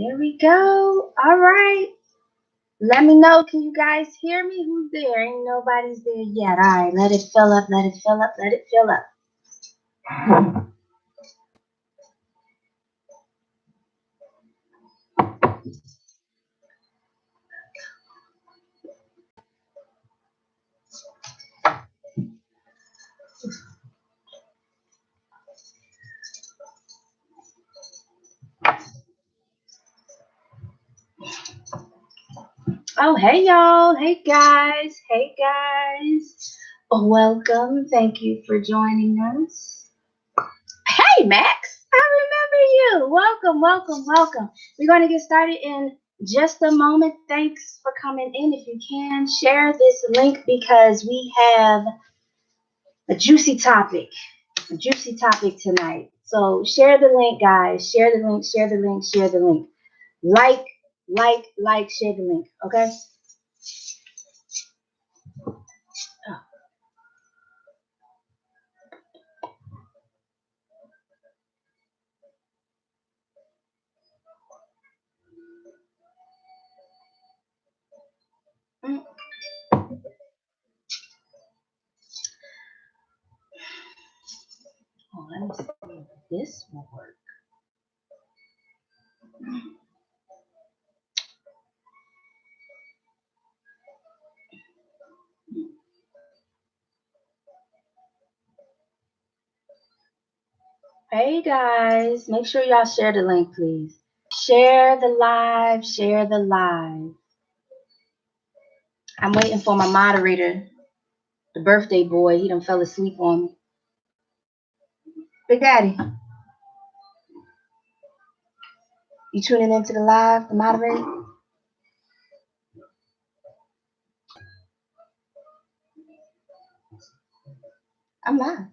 Here we go. All right. Let me know. Can you guys hear me? Who's there? Ain't nobody's there yet. All right. Let it fill up. Let it fill up. Let it fill up. Oh, hey, y'all. Hey, guys. Hey, guys. Welcome. Thank you for joining us. Hey, Max. I remember you. Welcome, welcome, welcome. We're going to get started in just a moment. Thanks for coming in. If you can, share this link because we have a juicy topic tonight. So share the link, guys. Share the link, share the link, share the link. Like, share the link, okay? Oh, let me see if this will work. Hey guys, make sure y'all share the link, please. Share the live, share the live. I'm waiting for my moderator, the birthday boy. He done fell asleep on me. Big Daddy, you tuning into the live, the moderator? I'm live.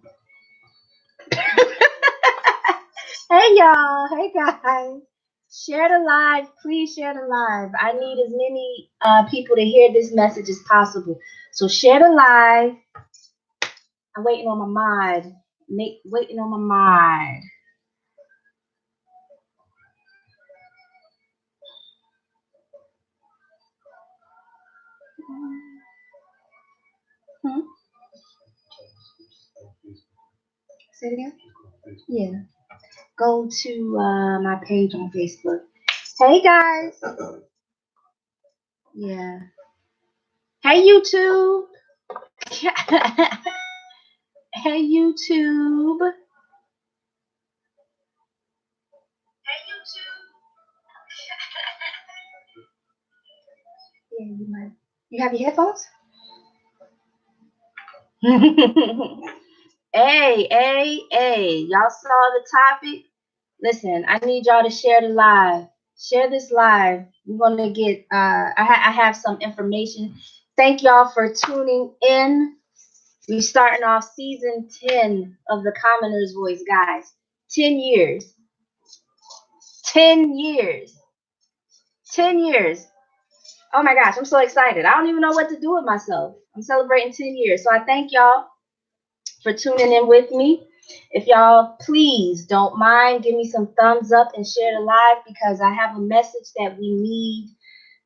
Hey y'all, hey guys. Share the live, please share the live. I need as many people to hear this message as possible. So share the live. I'm waiting on my mod. Waiting on my mod. Say it again? Yeah. Go to my page on Facebook. Hey guys. Yeah. Hey YouTube. Hey YouTube. Yeah, you might. You have your headphones? Hey. Y'all saw the topic? Listen, I need y'all to share the live. Share this live. We're gonna get I have some information. Thank y'all for tuning in. We're starting off season 10 of the Commoner's Voice, guys. 10 years. 10 years. 10 years. Oh my gosh, I'm so excited. I don't even know what to do with myself. I'm celebrating 10 years. So I thank y'all for tuning in with me. If y'all please don't mind, give me some thumbs up and share the live because I have a message that we need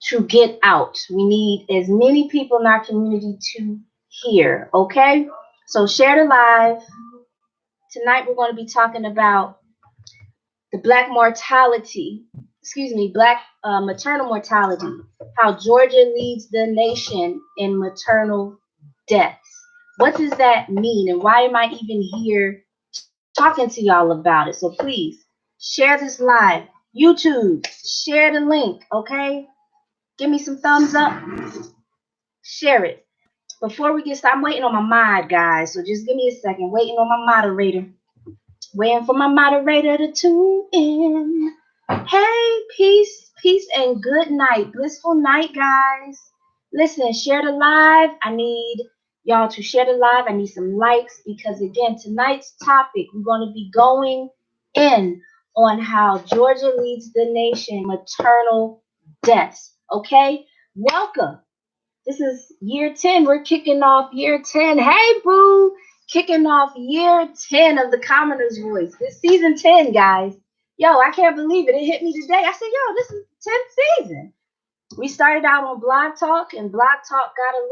to get out. We need as many people in our community to hear, okay? So share the live. Tonight we're going to be talking about the Black maternal mortality, how Georgia leads the nation in maternal deaths. What does that mean, and why am I even here talking to y'all about it? So please share this live. YouTube, share the link, okay? Give me some thumbs up. Share it. Before we get started, I'm waiting on my mod, guys, so just give me a second. Waiting on my moderator. Waiting for my moderator to tune in. Hey, peace, and good night. Blissful night, guys. Listen, share the live. I need y'all to share the live. I need some likes because, again, tonight's topic, we're going to be going in on how Georgia leads the nation maternal deaths. Okay? Welcome. This is year 10. We're kicking off year 10. Hey, boo. Kicking off year 10 of the Commoner's Voice. This season 10, guys. Yo, I can't believe it. It hit me today. I said, yo, this is 10th season. We started out on Blog Talk, and Blog Talk got a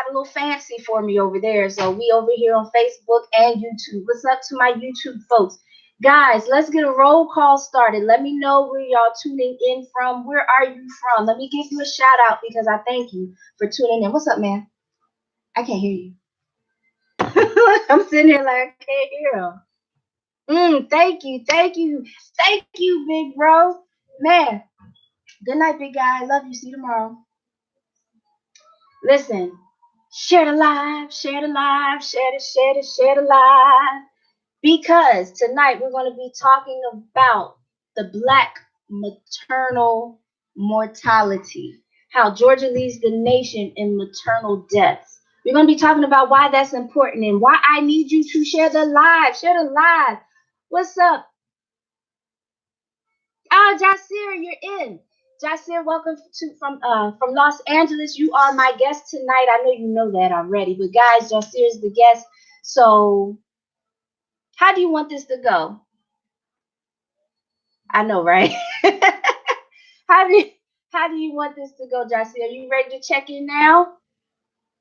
little fancy for me over there. So we over here on Facebook and YouTube. What's up to my YouTube folks? Guys, let's get a roll call started. Let me know where y'all tuning in from. Where are you from? Let me give you a shout out because I thank you for tuning in. What's up, man? I can't hear you. I'm sitting here like I can't hear him. Thank you, big bro. Man, good night, big guy. Love you. See you tomorrow. Listen, share the live, share the live, share the live. Because tonight we're going to be talking about the Black maternal mortality, how Georgia leads the nation in maternal deaths. We're going to be talking about why that's important and why I need you to share the live. Share the live. What's up? Jasir, you're in. Jasir, welcome from Los Angeles. You are my guest tonight. I know you know that already, but guys, Jasir is the guest. So, how do you want this to go? I know, right? how do you want this to go, Jasir? Are you ready to check in now?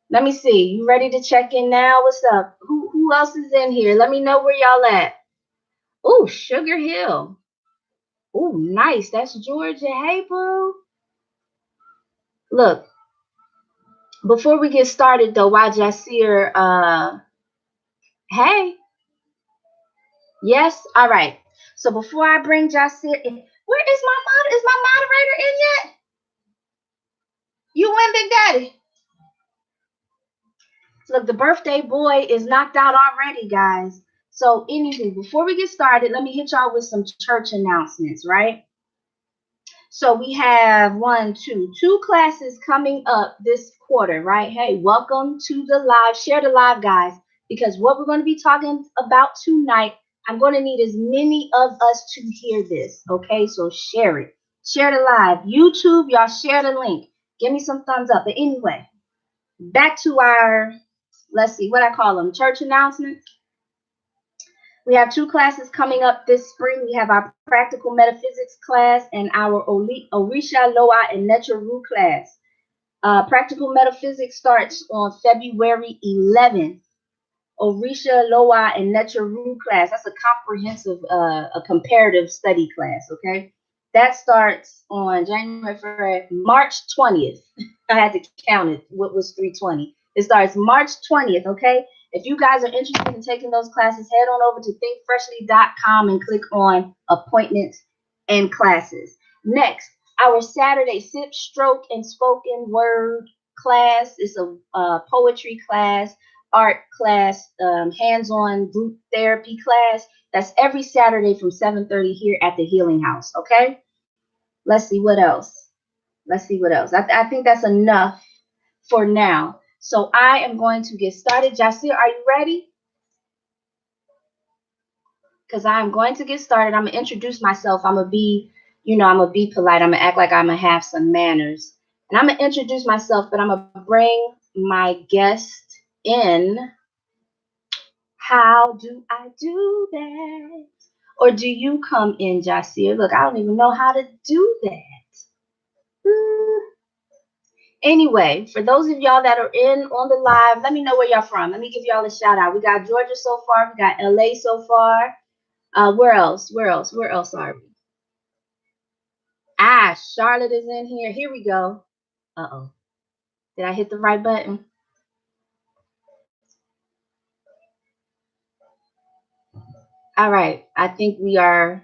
Let me see. You ready to check in now? What's up? Who else is in here? Let me know where y'all at. Oh, Sugar Hill. Oh, nice. That's Georgia. Hey, boo. Look, before we get started, though, while Jasir, hey. Yes? All right. So before I bring Jasir in, where is my moderator in yet? You win, Big Daddy. Look, the birthday boy is knocked out already, guys. So anywho, before we get started, let me hit y'all with some church announcements, right? So we have two classes coming up this quarter, right? Hey, welcome to the live. Share the live, guys, because what we're going to be talking about tonight, I'm going to need as many of us to hear this, okay? So share it. Share the live. YouTube, y'all share the link. Give me some thumbs up. But anyway, back to our, let's see, what I call them, church announcements. We have two classes coming up this spring. We have our practical metaphysics class and our Orisha, Loa, and Necharu class. Practical metaphysics starts on February 11th. Orisha, Loa, and Necharu class. That's a comprehensive, a comparative study class, okay? That starts on March 20th. I had to count it. What was 320? It starts March 20th, okay? If you guys are interested in taking those classes, head on over to thinkfreshly.com and click on appointments and classes. Next, our Saturday sip, stroke, and spoken word class is a poetry class, art class, hands-on group therapy class. That's every Saturday from 7:30 here at the Healing House, okay? Let's see what else. I think that's enough for now. So I am going to get started. Jasir, are you ready? Because I'm going to get started. I'm going to introduce myself. I'm going to be, I'm going to be polite. I'm going to act like I'm going to have some manners. And I'm going to introduce myself, but I'm going to bring my guest in. How do I do that? Or do you come in, Jasir? Look, I don't even know how to do that. Anyway, for those of y'all that are in on the live, let me know where y'all from. Let me give y'all a shout out. We got Georgia so far. We got LA so far. Where else are we? Charlotte is in here. Here we go. Uh-oh. Did I hit the right button? All right. I think you're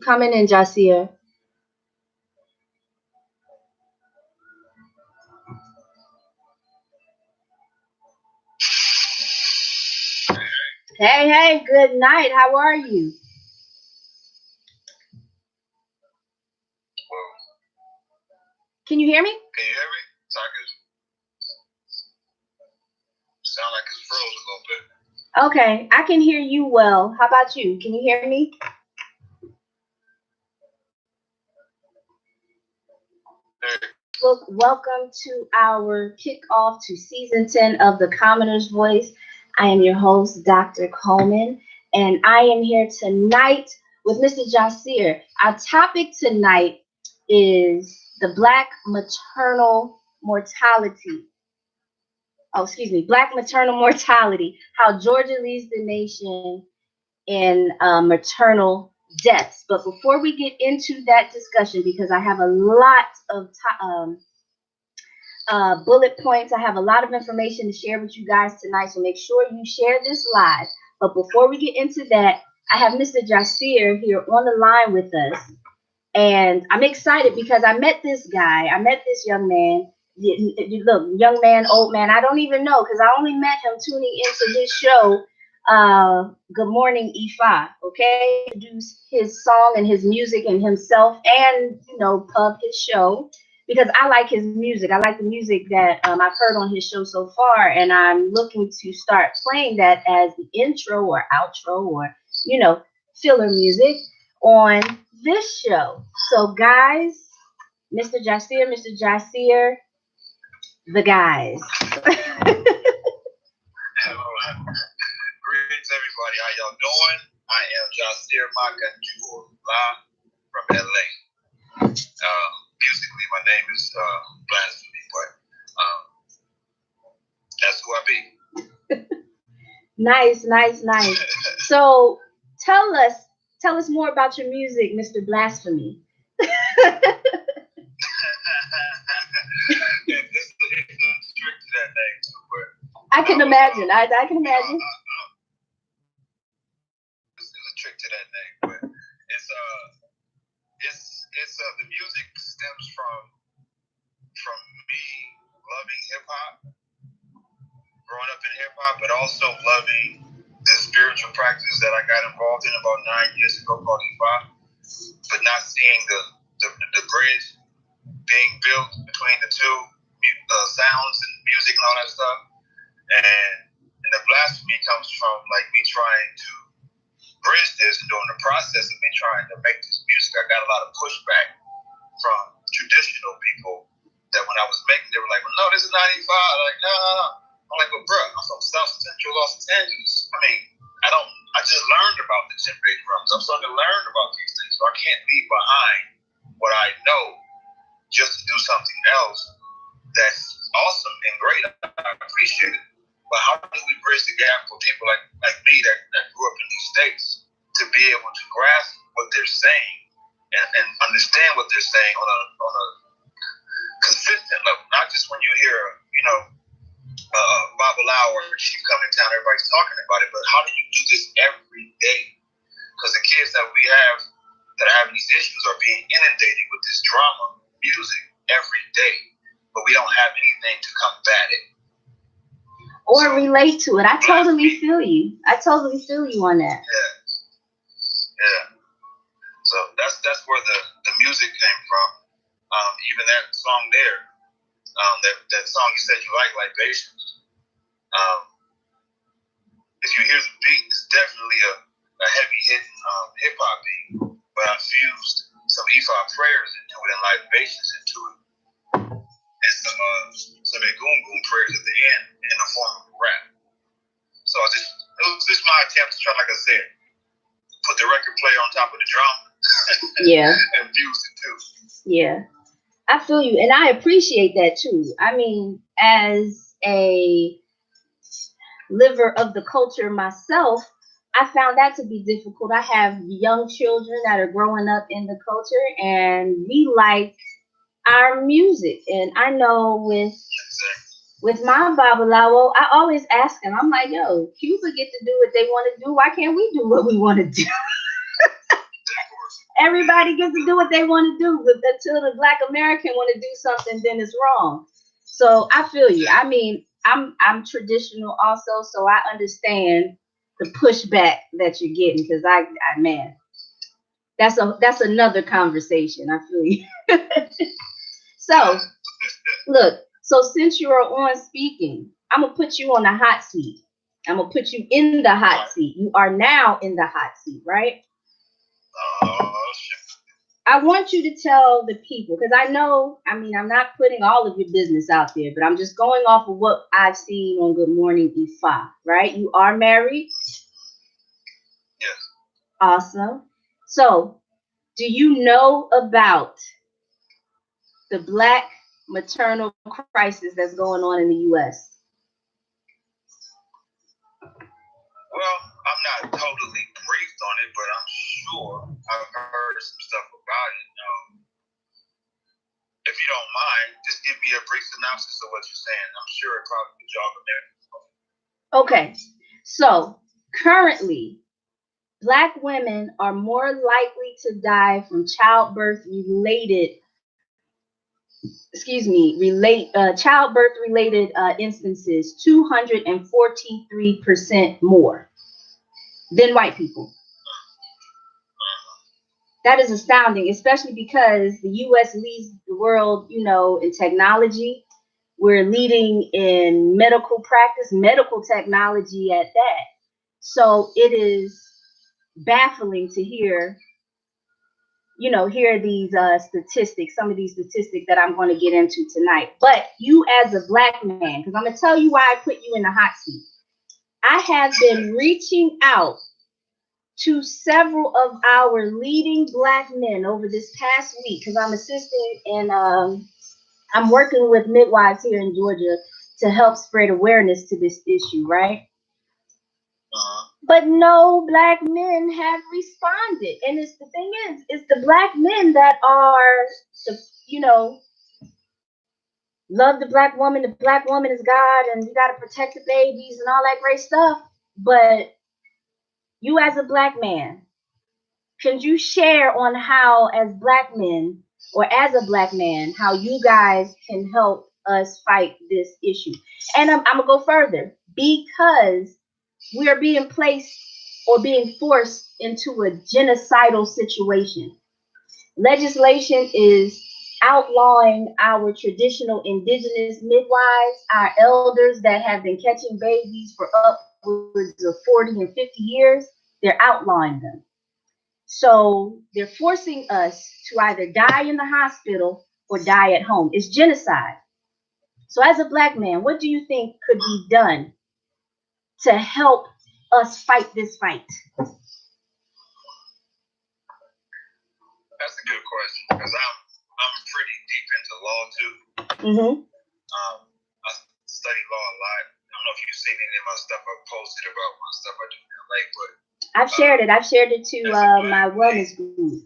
coming in, Jasir. Hey, good night. How are you? Can you hear me? Can you hear me? So I can sound like it's froze a little bit. Okay, I can hear you well. How about you? Can you hear me? Welcome to our kickoff to season 10 of The Commoner's Voice. I am your host, Dr. Coleman, and I am here tonight with Mr. Jasir. Our topic tonight is the Black maternal mortality. Oh, excuse me, Black maternal mortality. How Georgia leads the nation in maternal deaths. But before we get into that discussion, because I have a lot of bullet points, I have a lot of information to share with you guys tonight, so make sure you share this live. But before we get into that, I have Mr. Jasir here on the line with us. And I'm excited because I met this guy. I met this young man. Look, young man, old man, I don't even know because I only met him tuning into his show, Good Morning Ifa, okay? Introduce his song and his music and himself and, pub his show because I like his music. I like the music that I've heard on his show so far, and I'm looking to start playing that as the intro or outro or, filler music on this show. So, guys, Mr. Jasir, the guys. Greetings, everybody. How y'all doing? I am Jasir Makanjur, live from LA. Musically, my name is Blasphemy, but that's who I be. Nice. So, tell us more about your music, Mr. Blasphemy. It's a trick to that name too, but I can imagine. I can imagine. It's a trick to that name, but it's the music stems from me loving hip hop, growing up in hip hop, but also loving the spiritual practice that I got involved in about 9 years ago called Ifa, but not seeing the bridge being built between the two sounds and music and all that stuff. And the blasphemy comes from like me trying to bridge this and during the process of me trying to make this music. I got a lot of pushback from traditional people that when I was making, they were like, well, no, this is 95. I'm like, no. I'm like, well, bro, I'm from South Central Los Angeles. I mean, I just learned about the djembe drums. I'm starting to learn about these things. So I can't leave behind what I know just to do something else that's awesome and great. I appreciate it. But how do we bridge the gap for people like me that grew up in these states to be able to grasp what they're saying and understand what they're saying on a consistent level, not just when you hear, Babalao or Chief coming in town, everybody's talking about it, but how do you do this every day? Because the kids that we have that are having these issues are being inundated with this drama music every day, but we don't have anything to combat it. Or relate to it. I totally feel you. On that. Yeah. So that's where the music came from. Even that song there, that song you said you like, Libations. If you hear the beat, it's definitely a heavy hitting hip hop beat, but I fused some Ifa prayers into it and libations into it, and some Goom Goom prayers at the end in the form of rap. So it was just my attempt to try, like I said, put the record player on top of the drum. Yeah. And fuse it too. Yeah. I feel you, and I appreciate that too. I mean, as a liver of the culture myself, I found that to be difficult. I have young children that are growing up in the culture, and we like our music. And I know with my Babalawo, I always ask them, I'm like, yo, Cuba get to do what they want to do. Why can't we do what we want to do? Everybody gets to do what they want to do, but until the Black American want to do something, then it's wrong. So I feel you. I mean, I'm traditional also, so I understand the pushback that you're getting because I man, that's another conversation. I feel you. So look, so since you are on speaking, I'm gonna put you on the hot seat. I'm gonna put you in the hot seat. You are now in the hot seat, right? I want you to tell the people, because I'm not putting all of your business out there, but I'm just going off of what I've seen on Good Morning Ifa, right? You are married? Yes. Awesome. So, do you know about the Black maternal crisis that's going on in the U.S.? Well, I'm not totally briefed on it, but I'm sure I've heard some stuff about it. If you don't mind, just give me a brief synopsis of what you're saying. I'm sure it probably could jog a memory. Okay, so currently, Black women are more likely to die from childbirth related, childbirth related instances 243% more than white people. That is astounding, especially because the U.S. leads the world, in technology. We're leading in medical practice, medical technology at that. So it is baffling to hear these statistics, some of these statistics that I'm going to get into tonight. But you as a Black man, because I'm going to tell you why I put you in the hot seat. I have been reaching out to several of our leading Black men over this past week, because I'm assisting and I'm working with midwives here in Georgia to help spread awareness to this issue, right? But no Black men have responded. And the thing is, it's the Black men that are, love the Black woman. The Black woman is God, and you got to protect the babies and all that great stuff. But you as a Black man, can you share on how, as Black men, or as a Black man, how you guys can help us fight this issue? And I'm going to go further, because we are being placed or being forced into a genocidal situation. Legislation is outlawing our traditional indigenous midwives, our elders that have been catching babies for upwards of 40 and 50 years. They're outlawing them. So they're forcing us to either die in the hospital or die at home. It's genocide. So as a Black man, what do you think could be done to help us fight this fight? That's a good question, because I'm pretty deep into law too. I study law a lot. I don't know if you've seen any of my stuff I've posted about my stuff I do in LA, but I've shared it. I've shared it to my wellness group. Oh,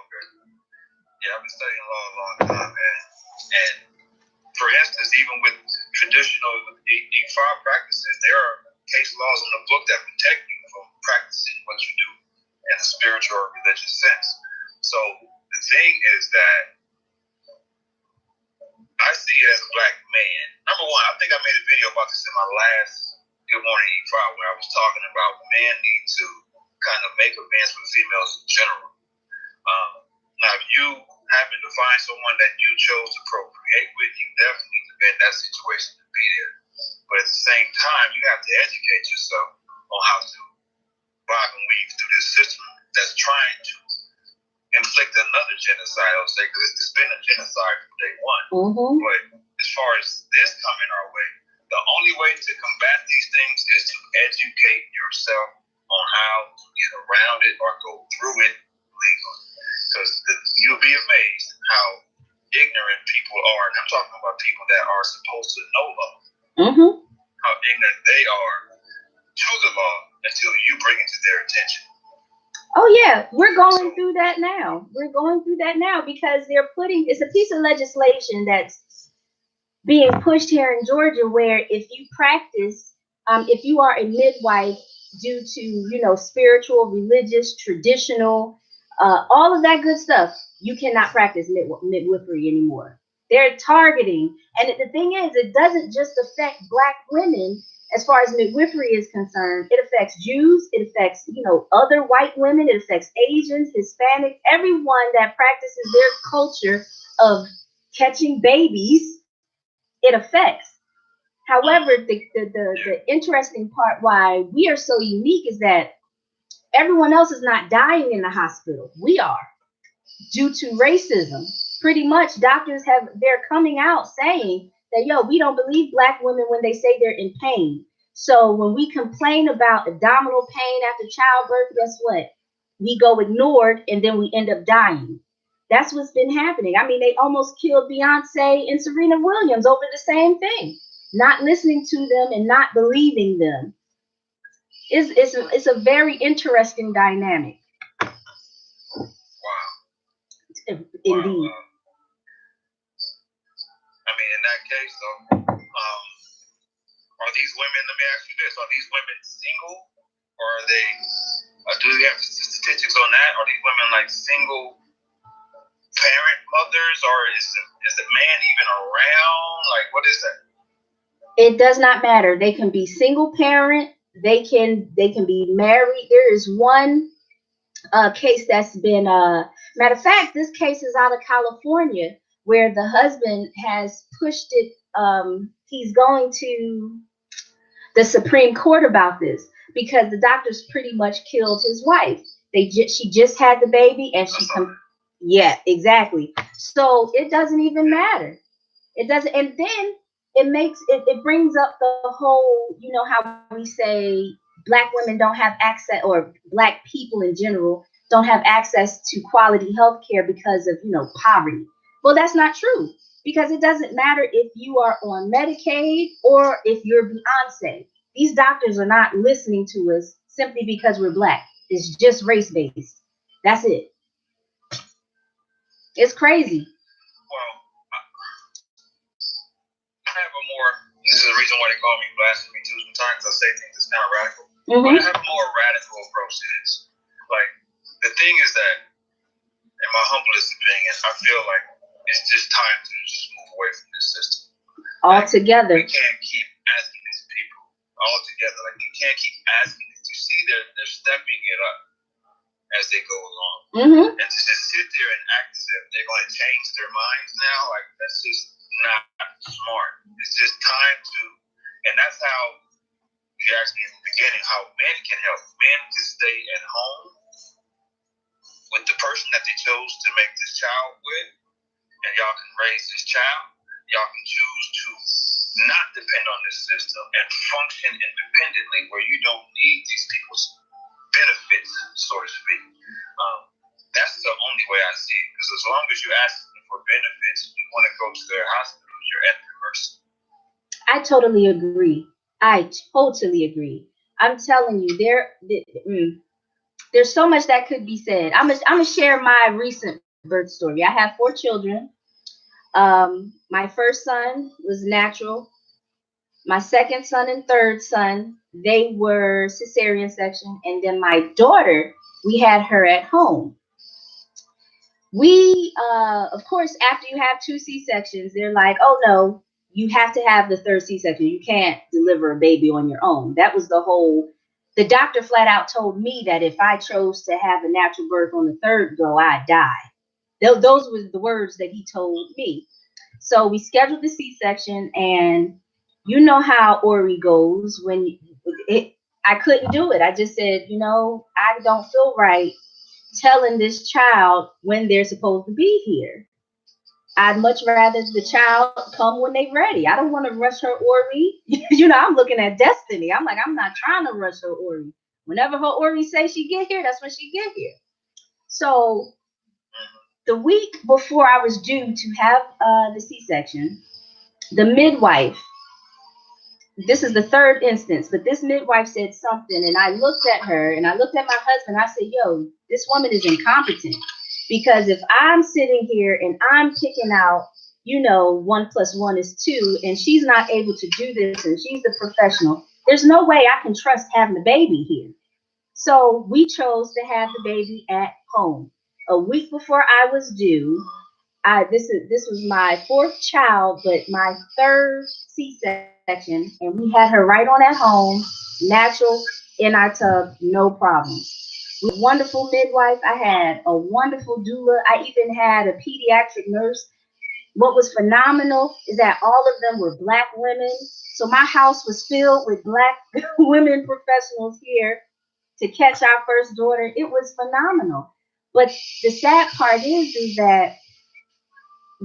okay. Yeah, I've been studying law a long time, man. And for instance, even with traditional E5 practices, there are case laws on the book that protect you from practicing what you do in a spiritual or religious sense. So the thing is that I see it as a Black man. Number one, I think I made a video about this in my last Good Morning E5, where I was talking about men need to kind of make amends with females in general. Now, if you happen to find someone that you chose to procreate with, you definitely need to be in that situation to be there. But at the same time, you have to educate yourself on how to bob and weave through this system that's trying to inflict another genocide, I'll say, because it's been a genocide from day one. But as far as this coming our way, the only way to combat these things is to educate yourself on how to get around it or go through it legally. Because you'll be amazed how ignorant people are, and I'm talking about people that are supposed to know law, how ignorant they are to the law until you bring it to their attention. Oh yeah, we're going through that now. We're going through that now because it's a piece of legislation that's being pushed here in Georgia where if you practice, if you are a midwife due to, spiritual, religious, traditional, all of that good stuff, you cannot practice midwifery anymore. They're targeting, and the thing is, it doesn't just affect Black women. As far as midwifery is concerned, it affects Jews, it affects, other white women, it affects Asians, Hispanics, everyone that practices their culture of catching babies, it affects. However, the interesting part why we are so unique is that everyone else is not dying in the hospital. We are, due to racism. Pretty much doctors they're coming out saying that, we don't believe Black women when they say they're in pain. So when we complain about abdominal pain after childbirth, guess what? We go ignored and then we end up dying. That's what's been happening. I mean, they almost killed Beyonce and Serena Williams over the same thing. Not listening to them and not believing them. It's a very interesting dynamic. Wow. Indeed. Wow. I mean, in that case, though, are these women? Let me ask you this: are these women single, or are they? Do they have statistics on that? Are these women like single parent mothers, or is the man even around? Like, what is that? It does not matter. They can be single parent. They can be married. There is one case that's been matter of fact, this case is out of California where the husband has pushed it. He's going to the Supreme Court about this because the doctors pretty much killed his wife. She just had the baby and yeah, exactly. So it doesn't even matter. It doesn't, and then it brings up the whole, you know, how we say black women don't have access, or black people in general don't have access to quality health care because of, you know, poverty. Well, that's not true, because it doesn't matter if you are on Medicaid or if you're Beyonce. These doctors are not listening to us simply because we're black. It's just race based. That's it. It's crazy. Well, I have a more. This is the reason why they call me blasphemy too. Sometimes I say things that's kind of radical. But I have a more radical approach to this. Like, the thing is that, in my humblest opinion, I feel like it's just time to just move away from this system. Altogether. Like, we can't keep asking these people all together. Like, you can't keep asking this. You see, they're stepping it up as they go along. And to just sit there and act as if they're going to change their minds now, like, that's just not smart. It's just time to, and that's how you asked me in the beginning, how men can help men to stay at home with the person that they chose to make this child with, and y'all can raise this child. Y'all can choose to not depend on this system and function independently, where you don't need these people's benefits, so to speak. That's the only way I see it. Because as long as you're asking for benefits, you want to go to their hospitals, you're at their mercy. I totally agree. I'm telling you, there's so much that could be said. I'm gonna share my recent birth story. I have 4 children. My first son was natural. My second son and third son, they were cesarean section, and then my daughter, we had her at home. We, of course, after you have 2 C-sections, they're like, oh no, you have to have the 3rd C-section. You can't deliver a baby on your own. That was the doctor flat out told me that if I chose to have a natural birth on the 3rd go, I'd die. Those were the words that he told me. So we scheduled the C-section, and you know how Ori goes when I couldn't do it. I just said, you know, I don't feel right telling this child when they're supposed to be here. I'd much rather the child come when they're ready. I don't want to rush her Ori. You know, I'm looking at destiny. I'm like, I'm not trying to rush her Ori. Whenever her Ori says she get here, that's when she get here. So the week before I was due to have the C-section, the midwife, this is the 3rd instance, but this midwife said something, and I looked at her and I looked at my husband. I said, yo, this woman is incompetent, because if I'm sitting here and I'm picking out, you know, 1 + 1 is 2, and she's not able to do this, and she's the professional, there's no way I can trust having the baby here. So we chose to have the baby at home. A week before I was due, this was my 4th child, but my 3rd C-section, and we had her right on at home, natural, in our tub, no problem. With a wonderful midwife, I had a wonderful doula. I even had a pediatric nurse. What was phenomenal is that all of them were Black women. So my house was filled with Black women professionals here to catch our first daughter. It was phenomenal. But the sad part is that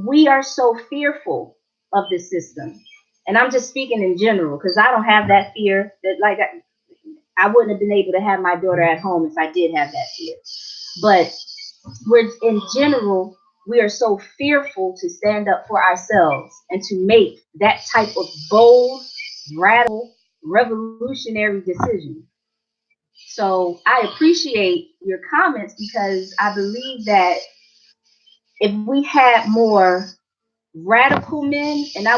we are so fearful of the system. And I'm just speaking in general because I don't have that fear. That like I wouldn't have been able to have my daughter at home if I did have that fear. But we're in general, we are so fearful to stand up for ourselves and to make that type of bold, radical, revolutionary decision. So I appreciate your comments because I believe that if we had more radical men, and I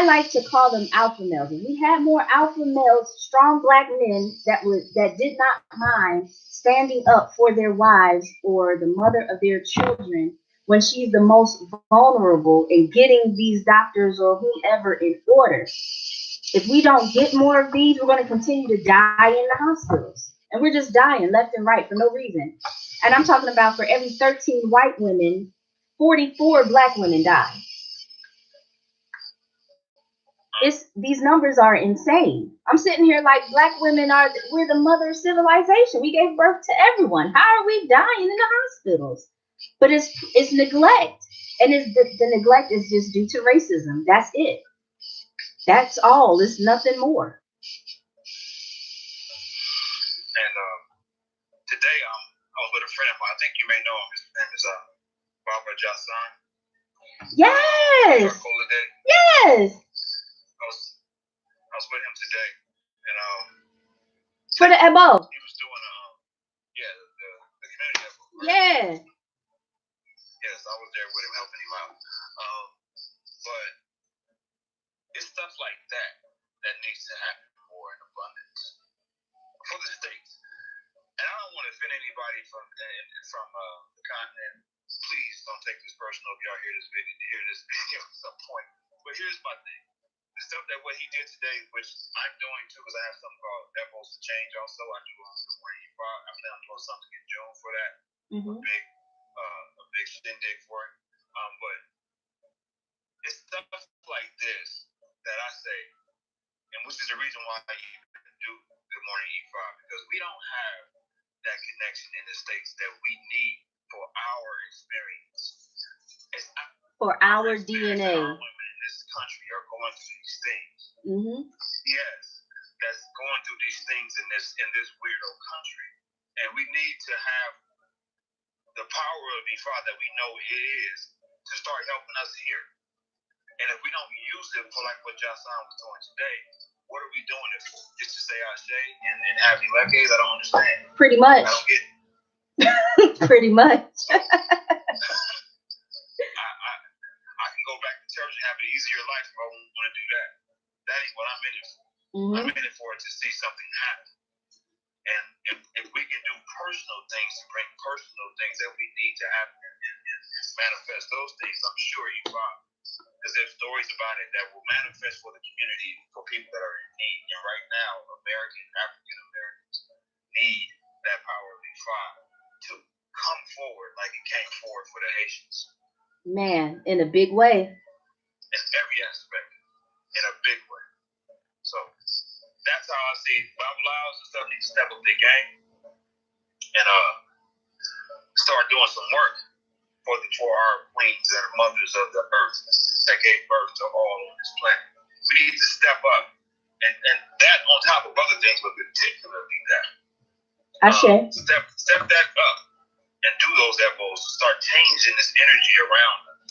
like to call them alpha males. If we had more alpha males, strong black men that did not mind standing up for their wives or the mother of their children when she's the most vulnerable and getting these doctors or whomever in order. If we don't get more of these, we're going to continue to die in the hospitals. And we're just dying left and right for no reason. And I'm talking about for every 13 white women, 44 black women die. These numbers are insane. I'm sitting here like black women we're the mother of civilization. We gave birth to everyone. How are we dying in the hospitals? But it's neglect. And the neglect is just due to racism. That's it. That's all. It's nothing more. And today I was with a friend of mine. I think you may know him. His name is Baba Jasan. Yes. Yes. I was with him today, and for the Ebo. He was doing the community Ebo. Right? Yeah. Yes, I was there with him, helping him out. But it's stuff like that needs to happen more in abundance for the states. And I don't want to offend anybody from the continent. Please don't take this personal if y'all hear this video at some point. But here's my thing. The stuff that what he did today, which I'm doing too, because I have something called Devils to Change also. I do I plan on doing something in June for that. Mm-hmm. A big shindig for it. But it's stuff like this that I say, and which is the reason why I even do Good Morning E5, because we don't have that connection in the States that we need for our experience. For our DNA. Our women in this country are going through these things. Mm-hmm. Yes, that's going through these things in this weirdo country. And we need to have the power of E5 that we know it is to start helping us here. And if we don't use it for like what Jasan was doing today, what are we doing it for? Just to say Ashe and happy Lekes? I don't understand. Pretty much. I don't get it. Pretty much. I can go back to church and have an easier life if I want to do that. That ain't what I'm in it for. Mm-hmm. I'm in it for to see something happen. And if we can do personal things to bring personal things that we need to happen and manifest those things, I'm sure you find. Because there's stories about it that will manifest for the community, for people that are in need. And right now, African Americans need that power of E5 to come forward like it came forward for the Haitians. Man, in a big way. In every aspect. In a big way. So that's how I see Babylons and stuff need to step up their game and start doing some work for our queens and mothers of the earth that gave birth to all on this planet. We need to step up, and that on top of other things, but particularly that. Step that up and do those efforts. Start changing this energy around them.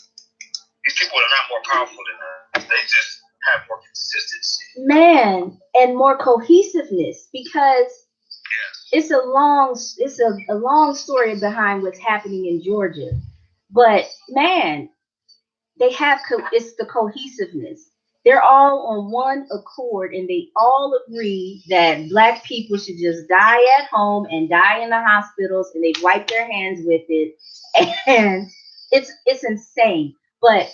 These people are not more powerful than us. They just have more consistency. Man, and more cohesiveness because it's a long story behind what's happening in Georgia. But man, they have it's the cohesiveness. They're all on one accord, and they all agree that Black people should just die at home and die in the hospitals, and they wipe their hands with it. And it's insane. But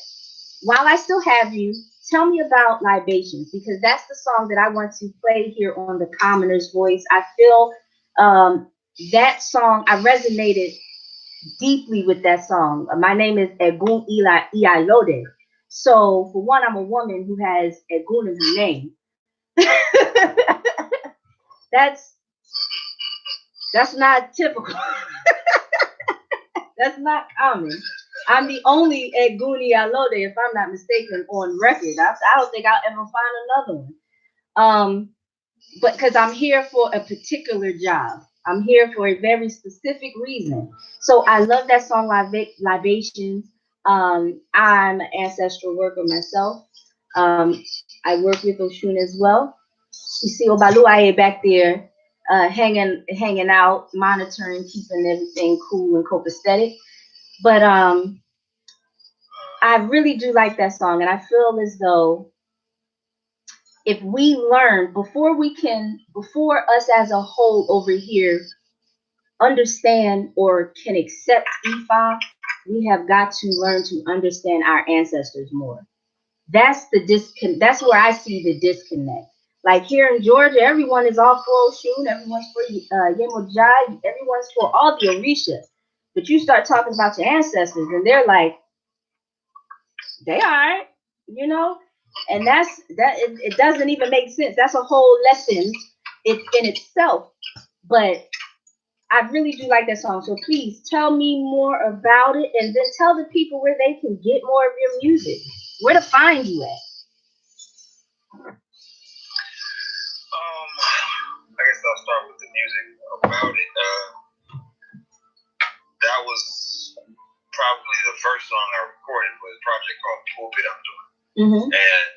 while I still have you, tell me about Libations, because that's the song that I want to play here on the Commoner's Voice. I feel that song, I resonated deeply with that song. My name is Egun Ialode. So for one, I'm a woman who has Egun as her name. That's not typical. That's not common. I'm the only Eguni Alode, if I'm not mistaken, on record. I don't think I'll ever find another one. But because I'm here for a particular job, I'm here for a very specific reason. So I love that song, Libations. I'm an ancestral worker myself. Um, I work with Oshun as well. You see Obaluaye back there, hanging out, monitoring, keeping everything cool and copacetic. But I really do like that song, and I feel as though if we learn before us as a whole over here understand or can accept Ifa, we have got to learn to understand our ancestors more. That's the that's where I see the disconnect. Like here in Georgia, everyone is all for Oshun, everyone's for Yemojai, everyone's for all the Orisha. But you start talking about your ancestors, and they're like, they are, you know, and it doesn't even make sense. That's a whole lesson in itself. But I really do like that song. So please tell me more about it, and then tell the people where they can get more of your music, where to find you at. I guess I'll start with the music about it. That was probably the first song I recorded was a project called Pulpit I'm doing. Mm-hmm. And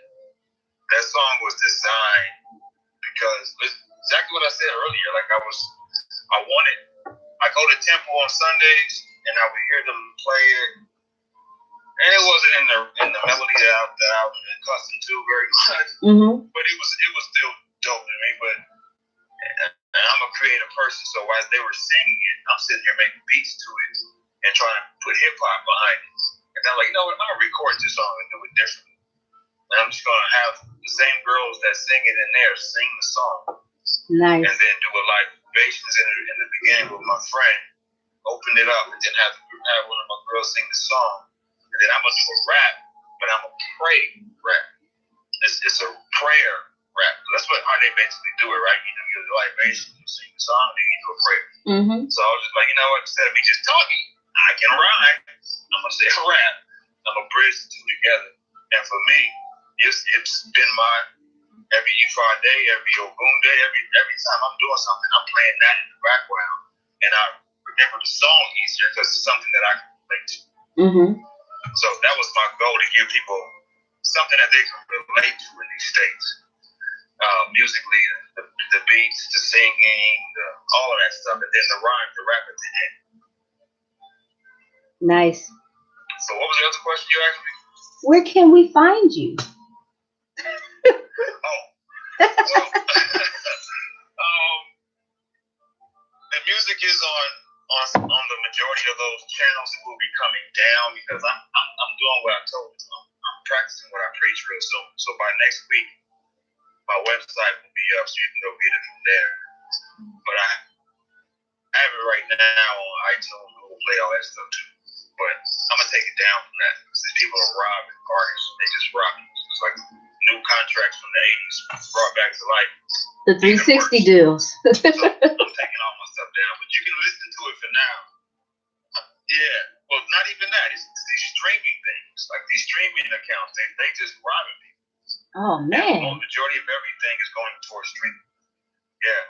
that song was designed because it's exactly what I said earlier. Like I go to temple on Sundays and I would hear them play it. And it wasn't in the melody that I'm accustomed to very much. Mm-hmm. But it was still dope to me. But and I'm a creative person, so as they were singing it, I'm sitting here making beats to it and trying to put hip hop behind it. And I'm like, you know what? I'm gonna record this song and do it differently. And I'm just gonna have the same girls that sing it in there sing the song. Nice. And then do a libations in the beginning with my friend, open it up, and then have one of my girls sing the song. And then I'm gonna do a rap, but I'm a pray rap. It's a prayer rap. That's how they basically do it, right? You do your libation, you sing the song, then you do a prayer. Mm-hmm. So I was just like, you know what? Instead of me just talking, I can rhyme. I'm gonna say a rap. I'm gonna bridge the two together. And for me, it's been my every Ifa day, every Ogun day, every time I'm doing something, I'm playing that in the background, and I remember the song easier because it's something that I can relate to. Mm-hmm. So that was my goal, to give people something that they can relate to in these states. Musically, the beats, the singing, all of that stuff, and then the rhyme, the rap at the end. Nice. So what was the other question you asked me? Where can we find you? Well, the music is on the majority of those channels. It will be coming down because I'm doing what I told you. I'm practicing what I preach real soon. So by next week, my website will be up, so you can go get it from there. But I have it right now on iTunes, Google Play, all that stuff too. But I'm gonna take it down from that because these people are robbing artists. They just rob you. It's like new contracts from the 80s brought back to life. The 360 deals. So I'm taking all my stuff down, but you can listen to it for now. Yeah, well, not even that. It's these streaming things, like these streaming accounts. They just robbing people. Oh man. The majority of everything is going towards streaming. Yeah,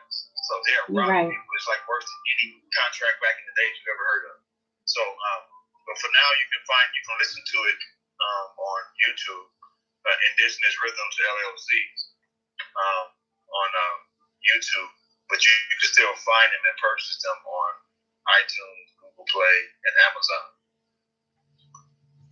so they're robbing people. It's like worse than any contract back in the days you've ever heard of. So, but for now, you can listen to it on YouTube, Indigenous Rhythms LLC, on YouTube. But you can still find them and purchase them on iTunes, Google Play, and Amazon.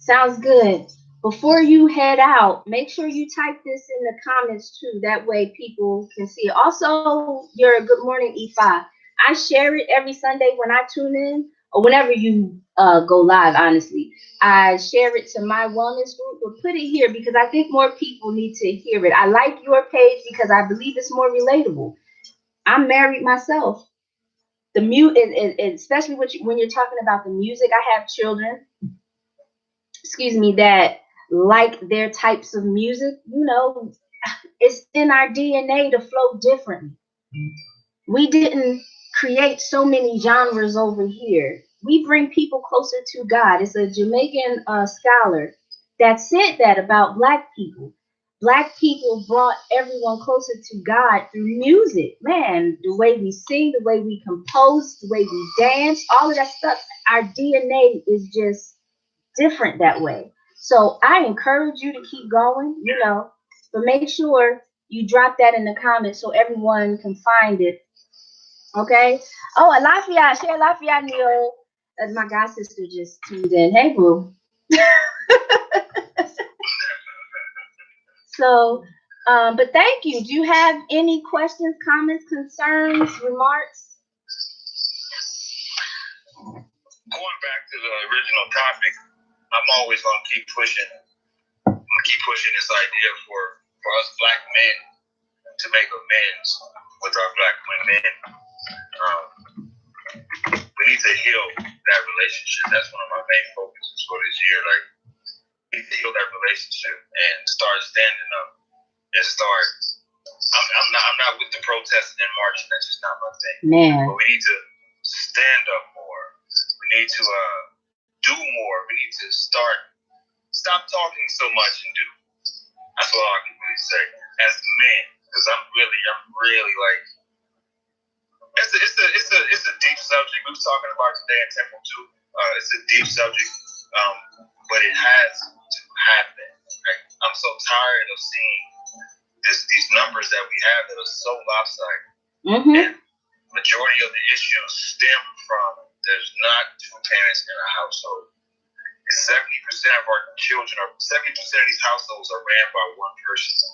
Sounds good. Before you head out, make sure you type this in the comments too. That way people can see it. Also, your Good Morning Ifa. I share it every Sunday when I tune in, or whenever you go live, honestly. I share it to my wellness group, but put it here because I think more people need to hear it. I like your page because I believe it's more relatable. I'm married myself. The especially when you're talking about the music, I have children, that like their types of music. It's in our DNA to flow differently. We didn't create so many genres over here. we bring people closer to God. It's a Jamaican scholar that said that about Black people. Black people brought everyone closer to God through music. Man, the way we sing, the way we compose, the way we dance, all of that stuff, our DNA is just different that way. So I encourage you to keep going, but make sure you drop that in the comments so everyone can find it. Okay? Oh, Alafia, share Alafia, Neil. As my god sister just tuned in. Hey, boo. So, but thank you. Do you have any questions, comments, concerns, remarks? Going back to the original topic, I'm always gonna keep pushing this idea for us Black men to make amends with our Black women. We need to heal that relationship. That's one of my main focuses for this year. Like, we need to heal that relationship and start standing up and start. I'm not with the protesting and marching. That's just not my thing. Man. But we need to stand up more. We need to do more. We need to stop talking so much and do. That's all I can really say as men, because I'm really like. It's a deep subject. We were talking about today in Temple too. It's a deep subject, but it has to happen. Like, I'm so tired of seeing these numbers that we have that are so lopsided. Mm-hmm. And majority of the issues stem from there's not two parents in a household. 70% of our children, or 70% of these households are ran by one person,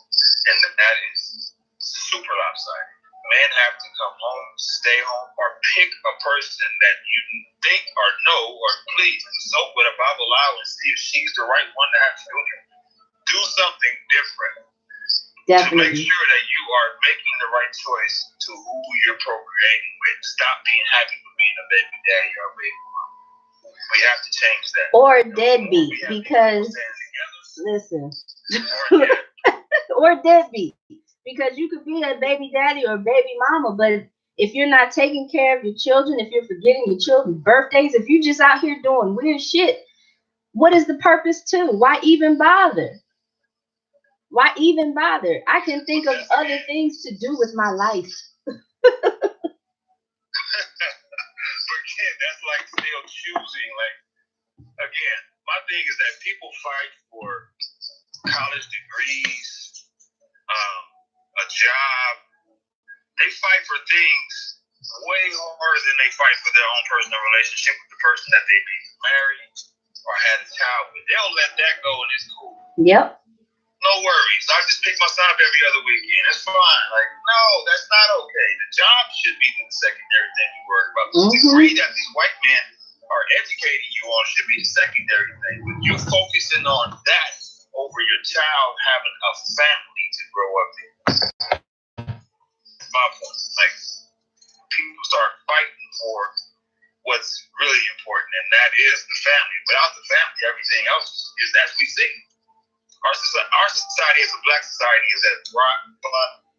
and that is super lopsided. Men have to come home, stay home, or pick a person that you think or know or please consult with a Bible out and see if she's the right one to have children. Do something different. Definitely. To make sure that you are making the right choice to who you're procreating with. Stop being happy with being a baby daddy or a baby mom. We have to change that. Or deadbeat, because listen, or deadbeat, because you could be a baby daddy or baby mama, but if you're not taking care of your children, if you're forgetting your children's birthdays, if you're just out here doing weird shit, what is the purpose to? Why even bother? Why even bother? I can think of other things to do with my life. Again, that's like still choosing. Like, again, my thing is that people fight for college degrees, a job. They fight for things way harder than they fight for their own personal relationship with the person that they be married or had a child with. They'll let that go and it's cool. Yep. No worries. I just pick my son up every other weekend. It's fine. Like, no, that's not okay. The job should be the secondary thing you worry about. The degree that these white men are educating you on should be the secondary thing. But you focusing on that over your child having a family to grow up in. That's my point. Like, people start fighting for what's really important, and that is the family. Without the family, everything else is as we see. Our society as a Black society is at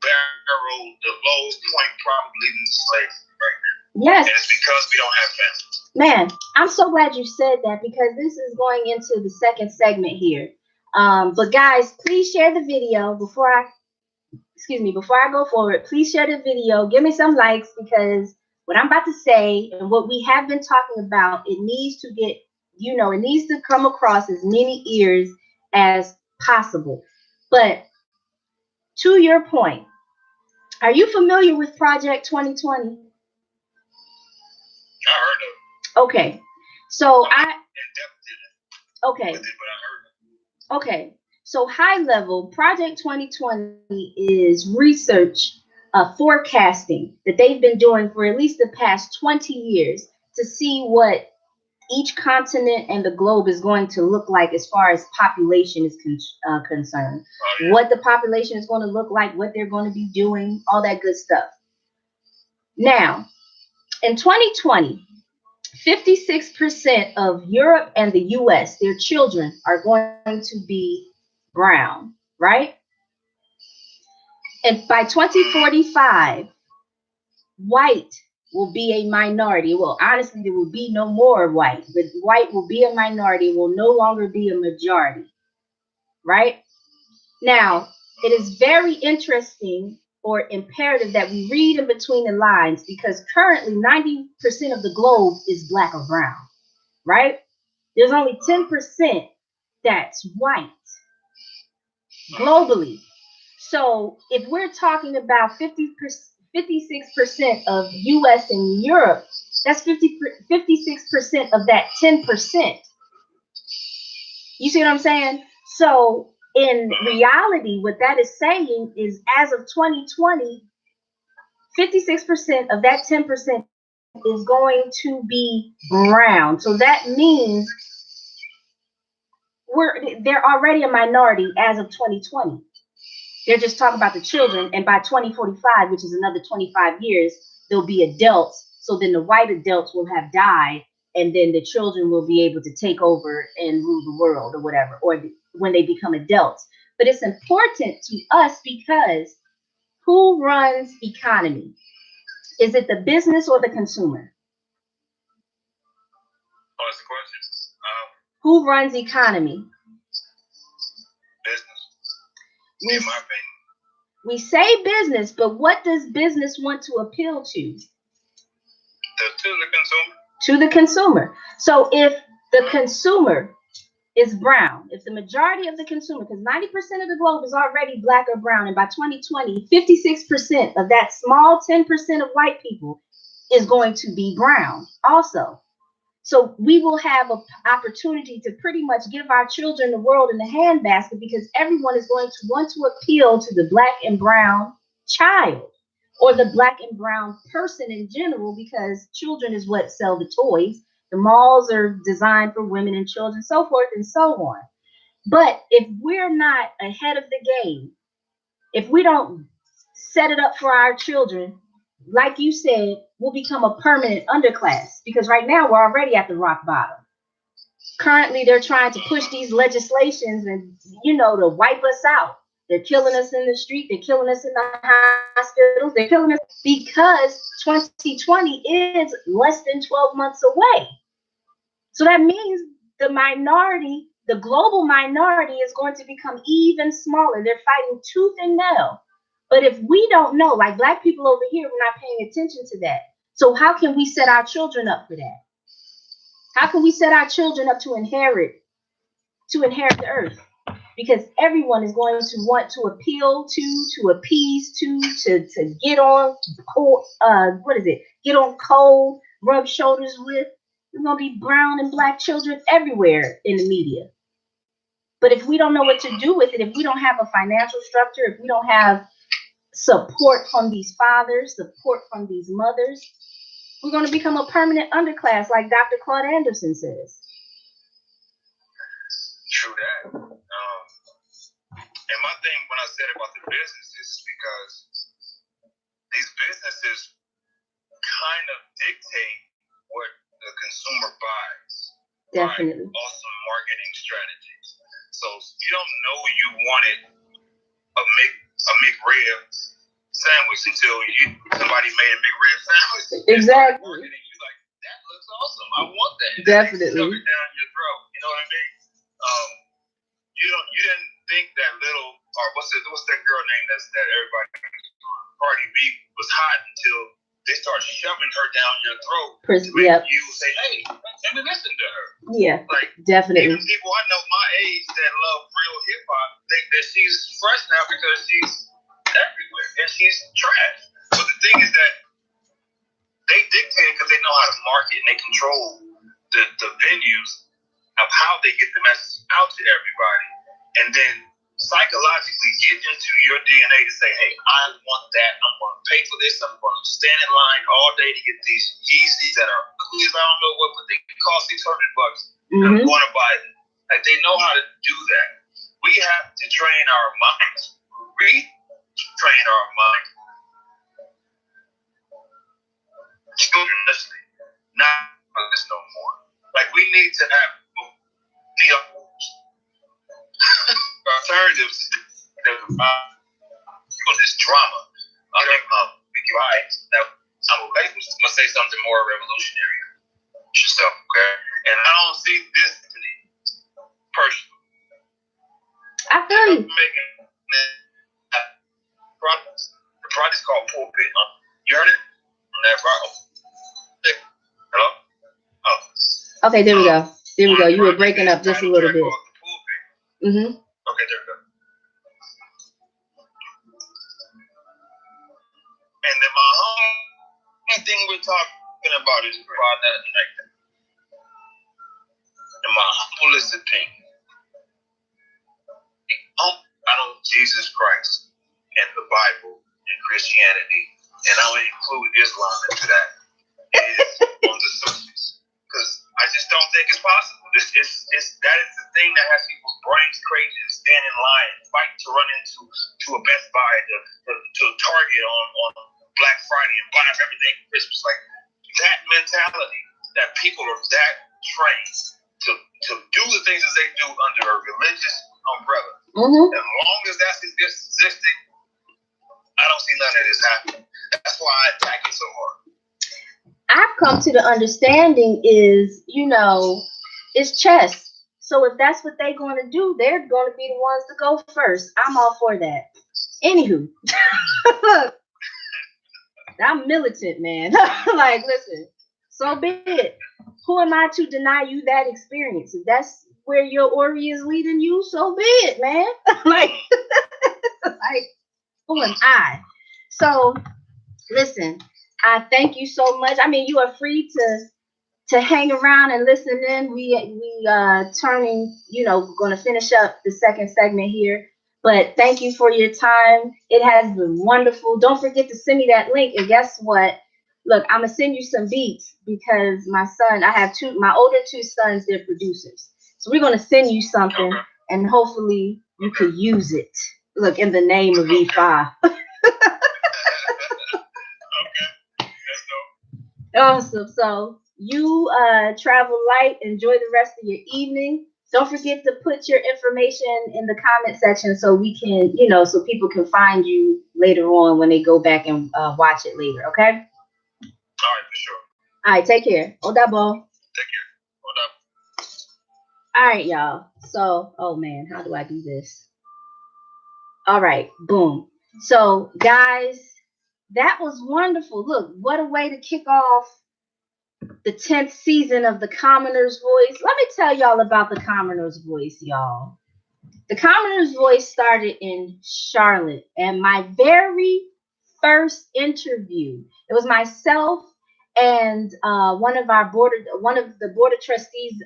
barrel, the lowest point probably in slavery right now. Yes. And it's because we don't have family. Man, I'm so glad you said that, because this is going into the second segment here. But guys, please share the video before I go forward. Please share the video. Give me some likes, because what I'm about to say and what we have been talking about, it needs to get, it needs to come across as many ears as possible. But to your point, are you familiar with Project 2020? I heard of it. Okay. So So high level, Project 2020 is research, forecasting that they've been doing for at least the past 20 years to see what each continent and the globe is going to look like as far as population is concerned. What the population is going to look like, what they're going to be doing, all that good stuff. Now, in 2020, 56% of Europe and the US, their children are going to be brown, right? And by 2045, white will be a minority. Well, honestly, there will be no more white, but white will be a minority, will no longer be a majority, right? Now, it is very interesting or imperative that we read in between the lines because currently 90% of the globe is black or brown, right? There's only 10% that's white globally. So if we're talking about 56% of US and Europe, that's 56% of that 10%. You see what I'm saying? So in reality, what that is saying is as of 2020, 56% of that 10% is going to be brown. So that means they're already a minority as of 2020. They're just talking about the children, and by 2045, which is another 25 years, they'll be adults. So then the white adults will have died, and then the children will be able to take over and rule the world or whatever, or when they become adults. But it's important to us because who runs economy? Is it the business or the consumer? What's the question? Who runs economy? Business. In my opinion. We say business, but what does business want to appeal to? To the consumer. To the consumer. So if the consumer is brown, if the majority of the consumer, because 90% of the globe is already black or brown, and by 2020, 56% of that small 10% of white people is going to be brown also. So we will have an opportunity to pretty much give our children the world in the handbasket because everyone is going to want to appeal to the black and brown child or the black and brown person in general because children is what sell the toys. The malls are designed for women and children, so forth and so on. But if we're not ahead of the game, if we don't set it up for our children, like you said, we'll become a permanent underclass because right now we're already at the rock bottom. Currently, they're trying to push these legislations and, to wipe us out. They're killing us in the street. They're killing us in the hospitals. They're killing us because 2020 is less than 12 months away. So that means the minority, the global minority is going to become even smaller. They're fighting tooth and nail. But if we don't know, like black people over here, we're not paying attention to that. So how can we set our children up for that? How can we set our children up to inherit the earth? Because everyone is going to want to appeal to appease to get on get on cold, rub shoulders with. There's gonna be brown and black children everywhere in the media. But if we don't know what to do with it, if we don't have a financial structure, if we don't have support from these fathers, support from these mothers, we're going to become a permanent underclass, like Dr. Claude Anderson says. True that. And my thing when I said about the businesses is because these businesses kind of dictate what the consumer buys. Definitely. By awesome marketing strategies. So you don't know you wanted a McRib sandwich until somebody made a McRib sandwich. Exactly. Marketing, you're like, that looks awesome. I want that. Definitely. Shove it down your throat. You know what I mean? You didn't think that little, or what's that girl name that everybody Cardi B was hot until they start shoving her down your throat to make you say, hey, let me listen to her. Yeah, like definitely. Even people I know my age that love real hip hop think that she's fresh now because she's everywhere and she's trash. But the thing is that they dictate because they know how to market and they control the venues of how they get the message out to everybody, and then psychologically get into your DNA to say, hey, I want that. I'm going to pay for this. I'm going to stand in line all day to get these Yeezys that are ugly as I don't know what, but they cost $600. Mm-hmm. I'm going to buy them. Like, they know how to do that. We have to train our minds. Retrain our mind. Children, not this no more. Like, we need to have the alternatives that this drama. Right. That I'm a to say something more revolutionary. Yourself, okay? And I don't see this personally. I feel you. Making the project's called Pulpit. You heard it? Hello? Oh. Okay, there we go. There we go. You were breaking up just a little bit. Mm-hmm. Okay, there we go. And then my only thing we're talking about is product connected. In my humblest opinion, I know Jesus Christ and the Bible and Christianity, and I would include Islam into that, is on the surface. Because I just don't think it's possible. That is the thing that has people's brains crazy and stand in line and fight to run into a Best Buy, to Target on Black Friday and buy everything for Christmas. Like that mentality that people are that trained to do the things that they do under a religious umbrella. Mm-hmm. As long as that's existing, I don't see none of this happening. That's why I attack it so hard. I've come to the understanding is, it's chess. So if that's what they're going to do, they're going to be the ones to go first. I'm all for that. Anywho, I'm militant, man. Like, listen, so be it. Who am I to deny you that experience? If that's where your Ori is leading you, so be it, man. like who am I? So, listen, I thank you so much. I mean, you are free to hang around and listen in. We turning, going to finish up the second segment here. But thank you for your time. It has been wonderful. Don't forget to send me that link. And guess what? Look, I'm going to send you some beats because my older two sons, they're producers. So we're going to send you something and hopefully you could use it. Look, in the name of E5. Awesome. So you travel light. Enjoy the rest of your evening. Don't forget to put your information in the comment section so we can, so people can find you later on when they go back and watch it later. Okay? All right, for sure. All right, take care. Odabo. Take care. Odabo. All right, y'all. So, oh man, how do I do this? All right, boom. So, guys, that was wonderful. Look, what a way to kick off the 10th season of The Commoner's Voice. Let me tell y'all about The Commoner's Voice, y'all. The Commoner's Voice started in Charlotte, and my very first interview, it was myself and one of the board of trustees,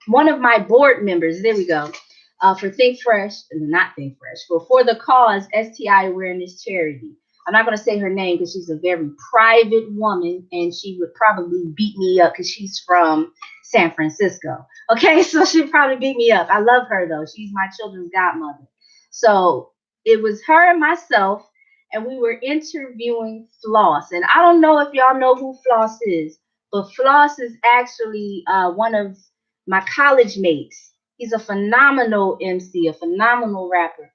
one of my board members, there we go, for For the Cause STI Awareness Charity. I'm not going to say her name because she's a very private woman and she would probably beat me up because she's from San Francisco. Okay, so she'd probably beat me up. I love her though. She's my children's godmother. So it was her and myself, and we were interviewing Floss. And I don't know if y'all know who Floss is, but Floss is actually one of my college mates. He's a phenomenal MC, a phenomenal rapper.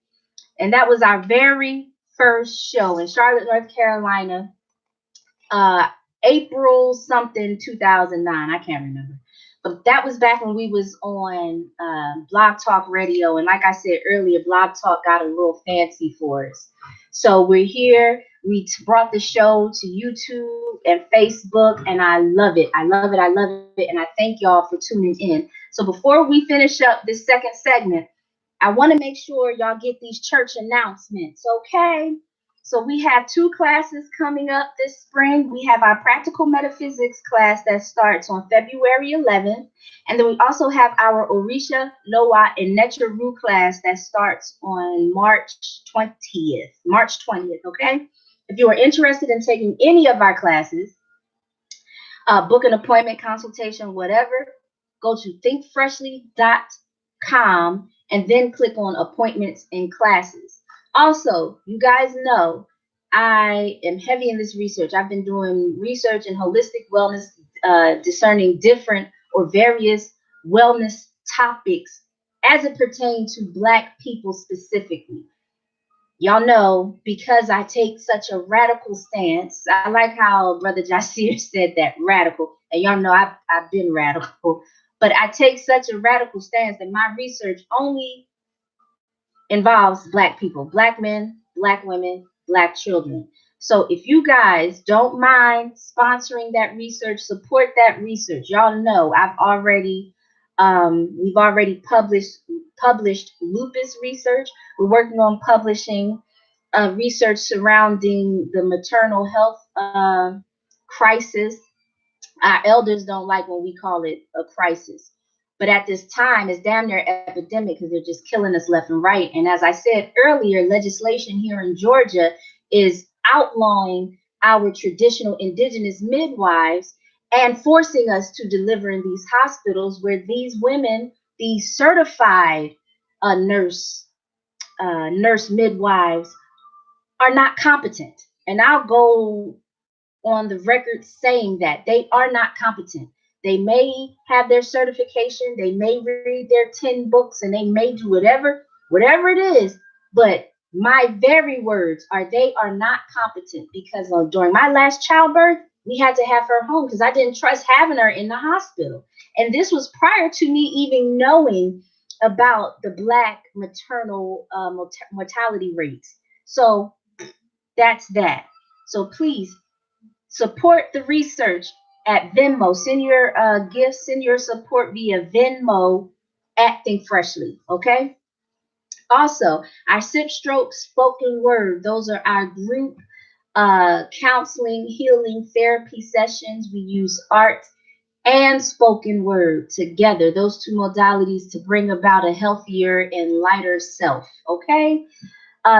And that was our very first show in Charlotte, North Carolina, April something 2009. I can't remember. But that was back when we was on Blog Talk Radio. And like I said earlier, Blog Talk got a little fancy for us. So we're here. We brought the show to YouTube and Facebook, and I love it. I love it. I love it. And I thank y'all for tuning in. So before we finish up this second segment, I want to make sure y'all get these church announcements, okay? So we have 2 classes coming up this spring. We have our practical metaphysics class that starts on February 11th. And then we also have our Orisha, Loa, and Necharu class that starts on March 20th, okay? If you are interested in taking any of our classes, book an appointment, consultation, whatever, go to thinkfreshly.com and then click on appointments and classes. Also, you guys know I am heavy in this research. I've been doing research in holistic wellness, discerning different or various wellness topics as it pertains to Black people specifically. Y'all know, because I take such a radical stance. I like how Brother Jasir said that, radical. And y'all know I've been radical. But I take such a radical stance that my research only involves black people, black men, black women, black children. So if you guys don't mind sponsoring that research, support that research. Y'all know we've already published lupus research. We're working on publishing research surrounding the maternal health crisis. Our elders don't like when we call it a crisis. But at this time, it's damn near epidemic because they're just killing us left and right. And as I said earlier, legislation here in Georgia is outlawing our traditional indigenous midwives and forcing us to deliver in these hospitals where these women, these certified uh, nurse nurse midwives, are not competent. And I'll go on the record saying that they are not competent. They may have their certification, they may read their 10 books, and they may do whatever it is, but my very words are they are not competent because during my last childbirth, we had to have her home because I didn't trust having her in the hospital. And this was prior to me even knowing about the Black maternal mortality rates. So that's that. So please support the research at Venmo. Send your gifts, send your support via Venmo at Think Freshly. Okay. Also, our Sip Stroke spoken word. Those are our group counseling, healing, therapy sessions. We use art and spoken word together. Those two modalities to bring about a healthier and lighter self. Okay.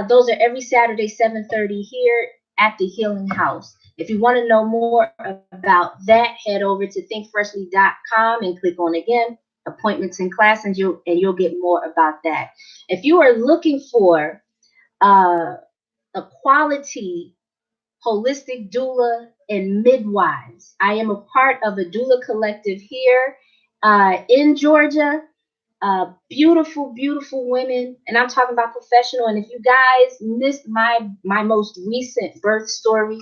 Those are every Saturday, 7:30 here at the Healing House. If you want to know more about that, head over to thinkfreshly.com and click on again appointments and class, and you'll get more about that. If you are looking for uh, a quality holistic doula and midwives, I am a part of a doula collective here in Georgia. Beautiful, beautiful women, and I'm talking about professional. And if you guys missed my most recent birth story,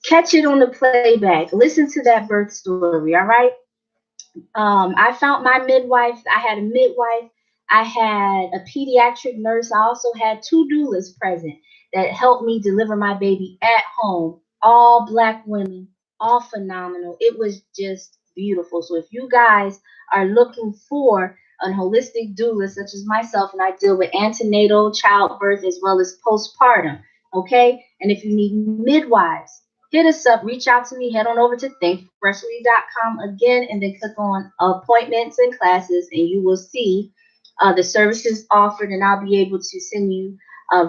catch it on the playback. Listen to that birth story. All right. I found my midwife. I had a midwife. I had a pediatric nurse. I also had two doulas present that helped me deliver my baby at home. All Black women, all phenomenal. It was just beautiful. So if you guys are looking for a holistic doula such as myself, and I deal with antenatal, childbirth, as well as postpartum, okay? And if you need midwives, hit us up, reach out to me, head on over to thinkfreshly.com again, and then click on appointments and classes, and you will see the services offered, and I'll be able to send you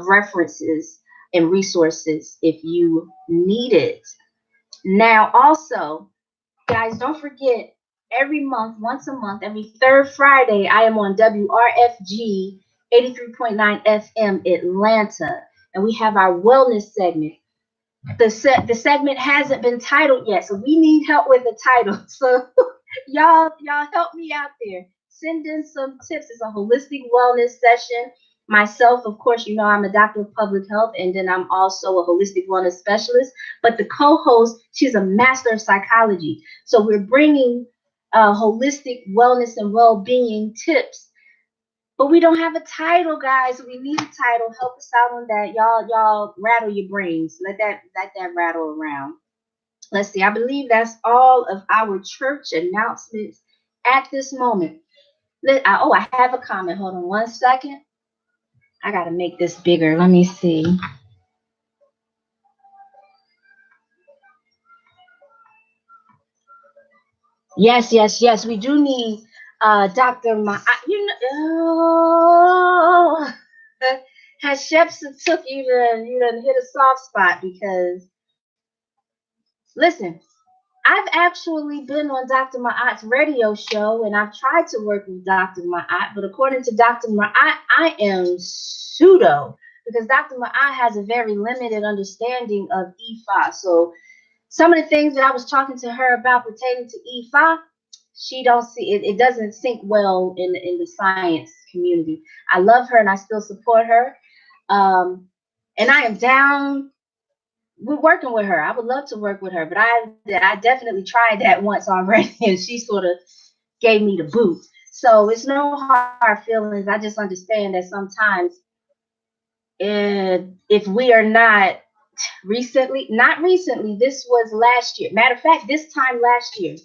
references and resources if you need it. Now, also, guys, don't forget, every month, once a month, every third Friday, I am on WRFG 83.9 FM Atlanta, and we have our wellness segment. The segment hasn't been titled yet, so we need help with the title. So y'all help me out there. Send in some tips. It's a holistic wellness session. Myself, of course, you know I'm a doctor of public health, and then I'm also a holistic wellness specialist. But the co-host, she's a master of psychology. So we're bringing holistic wellness and well-being tips, but we don't have a title, guys. We need a title. Help us out on that. Y'all rattle your brains. Let that rattle around. Let's see. I believe that's all of our church announcements at this moment. I have a comment. Hold on one second. I gotta make this bigger. Let me see. Yes, yes, yes. We do need Dr. You know, oh, has Shepson took you done hit a soft spot because listen, I've actually been on Dr. Ma'at's radio show and I've tried to work with Dr. Ma'at, but according to Dr. Ma'at, I am pseudo because Dr. Ma'at has a very limited understanding of EFA. So some of the things that I was talking to her about pertaining to EFA, she don't see it. It doesn't sync well in the science community. I love her and I still support her. Um, And I am down with working with her. I would love to work with her, but I definitely tried that once already, and she sort of gave me the boot. So it's no hard feelings. I just understand that sometimes if we are not not recently, this was last year. Matter of fact, this time last year,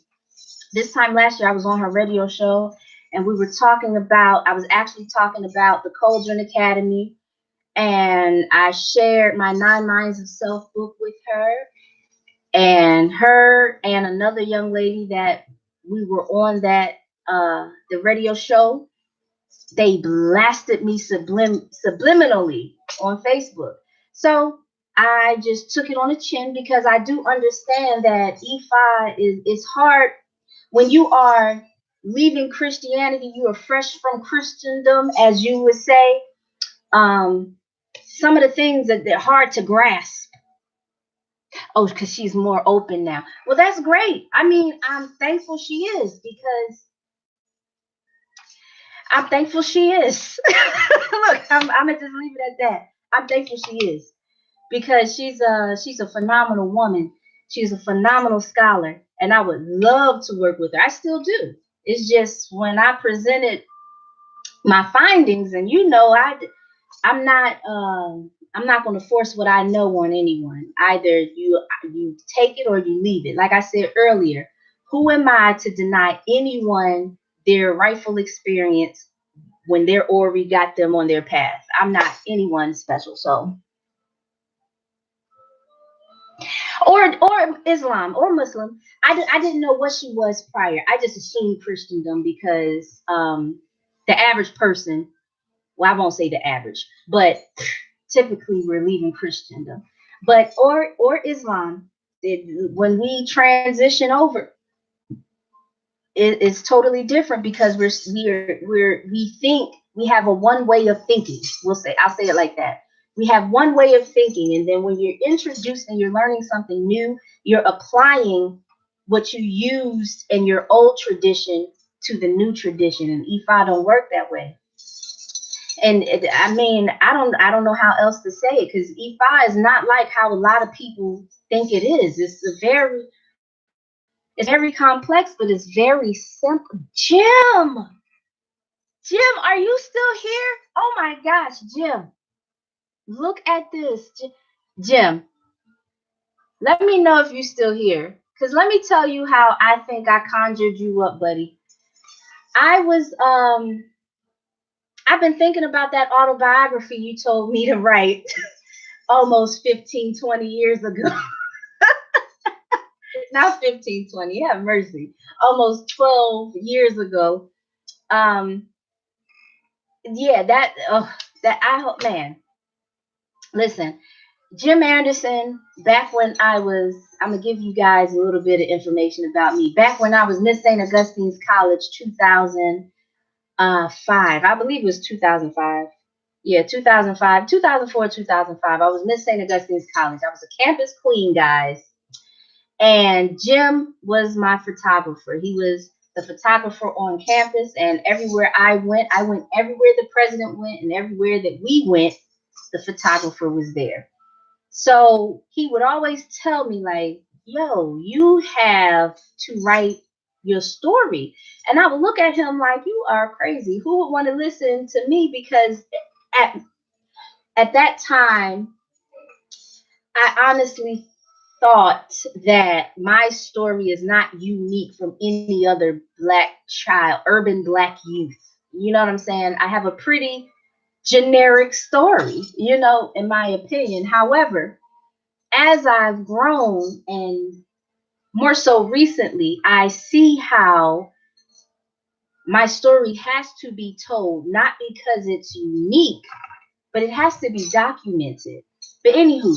I was on her radio show and we were talking about, I was actually talking about the Cauldron Academy. And I shared my Nine Minds of Self book with her and another young lady that we were on that the radio show. They blasted me subliminally on Facebook. So I just took it on the chin because I do understand that EFI is hard when you are leaving Christianity, you are fresh from Christendom, as you would say. Um, some of the things that they're hard to grasp. Oh, because she's more open now. Well, that's great. I mean, I'm thankful she is because I'm thankful she is. Look, I'm gonna just leave it at that. I'm thankful she is because she's a phenomenal woman. She's a phenomenal scholar, and I would love to work with her. I still do. It's just when I presented my findings, and I'm not going to force what I know on anyone. Either you take it or you leave it. Like I said earlier, who am I to deny anyone their rightful experience when their Ori got them on their path? I'm not anyone special. So, or Islam or Muslim. I didn't know what she was prior. I just assumed Christendom because the average person, well, I won't say the average, but typically we're leaving Christendom. But or Islam, when we transition over, it's totally different because we think we have a one way of thinking. I'll say it like that. We have one way of thinking, and then when you're introduced and you're learning something new, you're applying what you used in your old tradition to the new tradition. And Ifa don't work that way. And I mean, I don't know how else to say it because E5 is not like how a lot of people think it is. It's very complex, but it's very simple. Jim, are you still here? Oh my gosh, Jim, look at this, Jim. Let me know if you're still here, because let me tell you how I think I conjured you up, buddy. I was I've been thinking about that autobiography you told me to write almost 15, 20 years ago. Not 15, 20, have mercy. Almost 12 years ago. Um, yeah, that I hope, man. Listen, Jim Anderson, back when I'm gonna give you guys a little bit of information about me. Back when I was Miss St. Augustine's College, 2005, I believe it was 2005. Yeah, 2005, 2004, 2005. I was Miss St. Augustine's College. I was a campus queen, guys. And Jim was my photographer. He was the photographer on campus, and everywhere I went everywhere the president went, and everywhere that we went, the photographer was there. So he would always tell me, like, yo, you have to write your story. And I would look at him like, you are crazy. Who would want to listen to me? Because at, at that time, I honestly thought that my story is not unique from any other black child, urban black youth. You know what I'm saying? I have a pretty generic story, in my opinion. However, as I've grown and more so recently, I see how my story has to be told, not because it's unique, but it has to be documented. But anywho,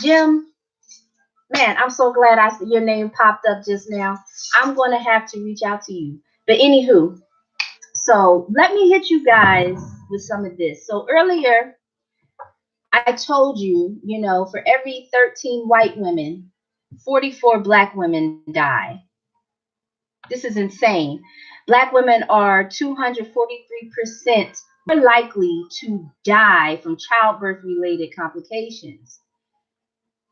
Jim, man, I'm so glad your name popped up just now. I'm going to have to reach out to you. But anywho, so let me hit you guys with some of this. So earlier, I told you, for every 13 white women, 44 black women die. This is insane. Black women are 243% more likely to die from childbirth-related complications.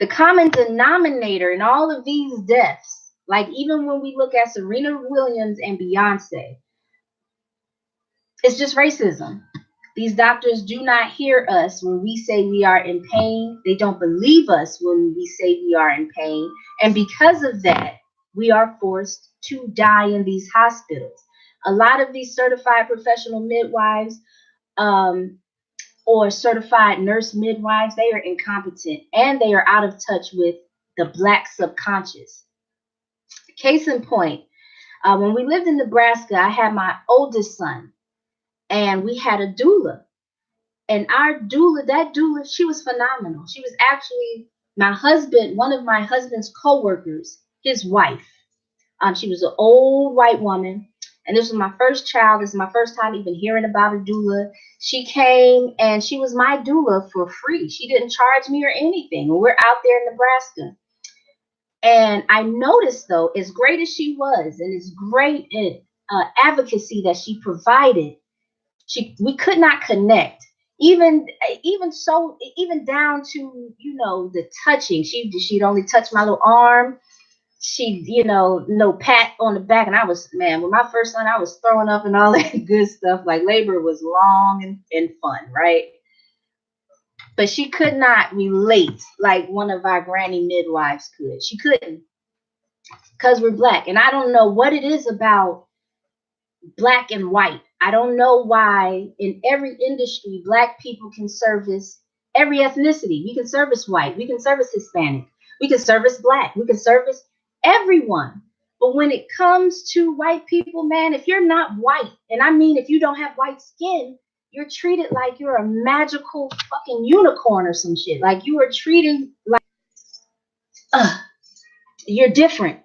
The common denominator in all of these deaths, like even when we look at Serena Williams and Beyonce, it's just racism. These doctors do not hear us when we say we are in pain. They don't believe us when we say we are in pain. And because of that, we are forced to die in these hospitals. A lot of these certified professional midwives or certified nurse midwives, they are incompetent and they are out of touch with the Black subconscious. Case in point, when we lived in Nebraska, I had my oldest son and we had a doula. And our doula, that doula, she was phenomenal. She was actually one of my husband's co-workers, his wife. She was an old white woman. And this was my first child. This is my first time even hearing about a doula. She came and she was my doula for free. She didn't charge me or anything. We're out there in Nebraska. And I noticed, though, as great as she was and as great advocacy that she provided, we could not connect. Even down to the touching. She'd only touch my little arm. She, no pat on the back. And I was, man, with my first son, I was throwing up and all that good stuff. Like labor was long and fun, right? But she could not relate like one of our granny midwives could. She couldn't, because we're Black. And I don't know what it is about Black and white. I don't know why in every industry Black people can service every ethnicity. We can service white. We can service Hispanic. We can service Black. We can service everyone. But when it comes to white people, man, if you're not white, and I mean if you don't have white skin, you're treated like you're a magical fucking unicorn or some shit. Like you are treated like you're different.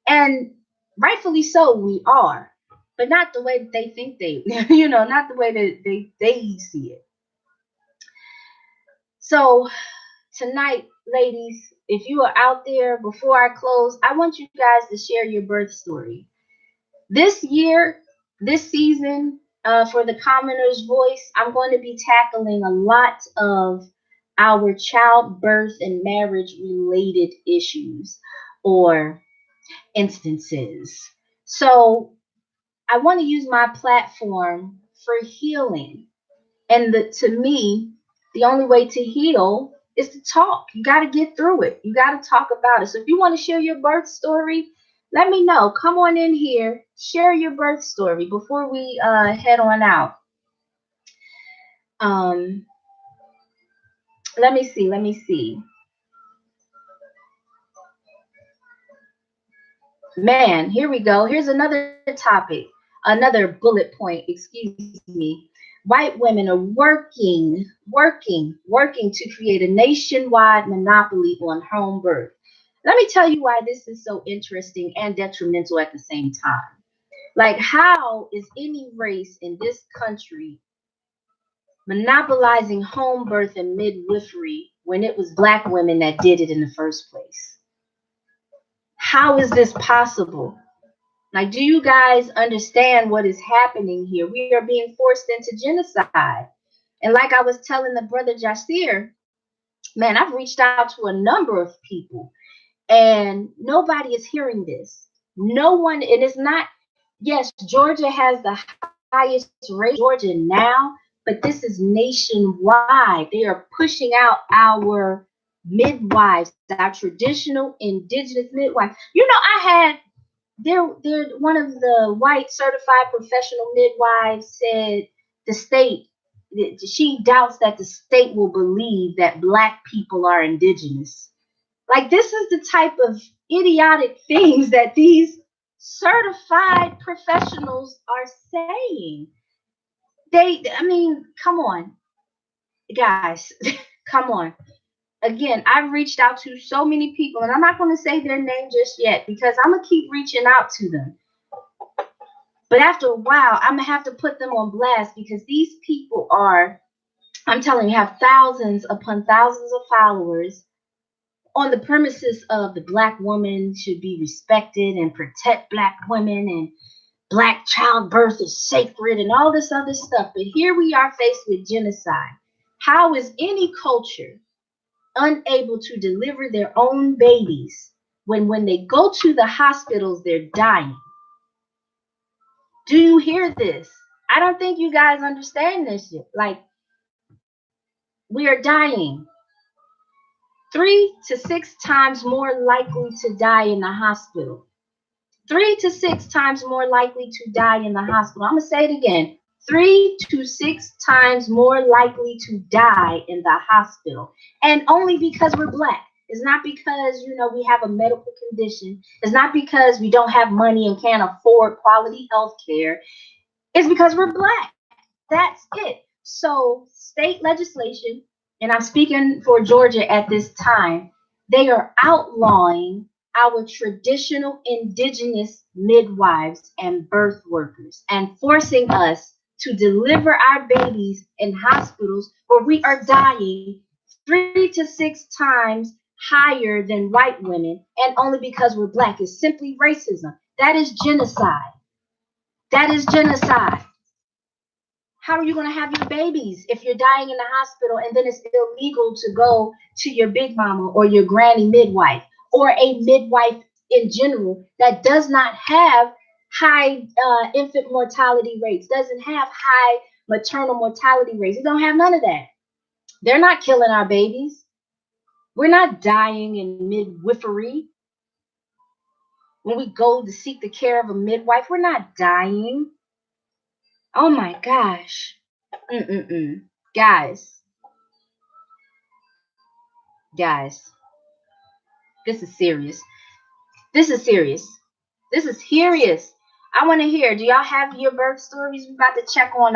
And rightfully so, we are. But not the way that they think they, not the way that they see it. So tonight, ladies, if you are out there, before I close, I want you guys to share your birth story. This year, this season, for the Commoner's Voice, I'm going to be tackling a lot of our childbirth and marriage related issues or instances. So I want to use my platform for healing. And to me, the only way to heal is to talk. You got to get through it. You got to talk about it. So if you want to share your birth story, let me know. Come on in here. Share your birth story before we head on out. Let me see. Man, here we go. Here's another topic, another bullet point, excuse me. White women are working to create a nationwide monopoly on home birth. Let me tell you why this is so interesting and detrimental at the same time. Like, how is any race in this country monopolizing home birth and midwifery when it was Black women that did it in the first place? How is this possible? Like, do you guys understand what is happening here? We are being forced into genocide. And like I was telling the brother Jasir, man, I've reached out to a number of people and nobody is hearing this. No one, and it's not, yes, Georgia has the highest rate, Georgia now, but this is nationwide. They are pushing out our midwives, our traditional indigenous midwives. One of the white certified professional midwives said the state, she doubts that the state will believe that Black people are indigenous. Like, this is the type of idiotic things that these certified professionals are saying. Come on, guys, come on. Again, I've reached out to so many people, and I'm not going to say their name just yet because I'm going to keep reaching out to them. But after a while, I'm going to have to put them on blast because these people are, I'm telling you, have thousands upon thousands of followers on the premises of the Black woman should be respected and protect Black women. And Black childbirth is sacred and all this other stuff. But here we are faced with genocide. How is any culture unable to deliver their own babies when they go to the hospitals, they're dying? Do you hear this? I don't think you guys understand this shit. Like, we are dying 3 to 6 times more likely to die in the hospital. 3 to 6 times more likely to die in the hospital. I'm going to say it again. 3 to 6 times more likely to die in the hospital. And only because we're Black. It's not because, we have a medical condition. It's not because we don't have money and can't afford quality health care. It's because we're Black. That's it. So state legislation, and I'm speaking for Georgia at this time, they are outlawing our traditional indigenous midwives and birth workers and forcing us to deliver our babies in hospitals where we are dying 3 to 6 times higher than white women, and only because we're Black. Is simply racism. That is genocide. That is genocide. How are you going to have your babies if you're dying in the hospital and then it's illegal to go to your big mama or your granny midwife or a midwife in general that does not have high infant mortality rates, doesn't have high maternal mortality rates? They don't have none of that. They're not killing our babies. We're not dying in midwifery. When we go to seek the care of a midwife, we're not dying. Oh my gosh. Guys, this is serious. This is serious. This is serious. I want to hear. Do y'all have your birth stories? We're about to check on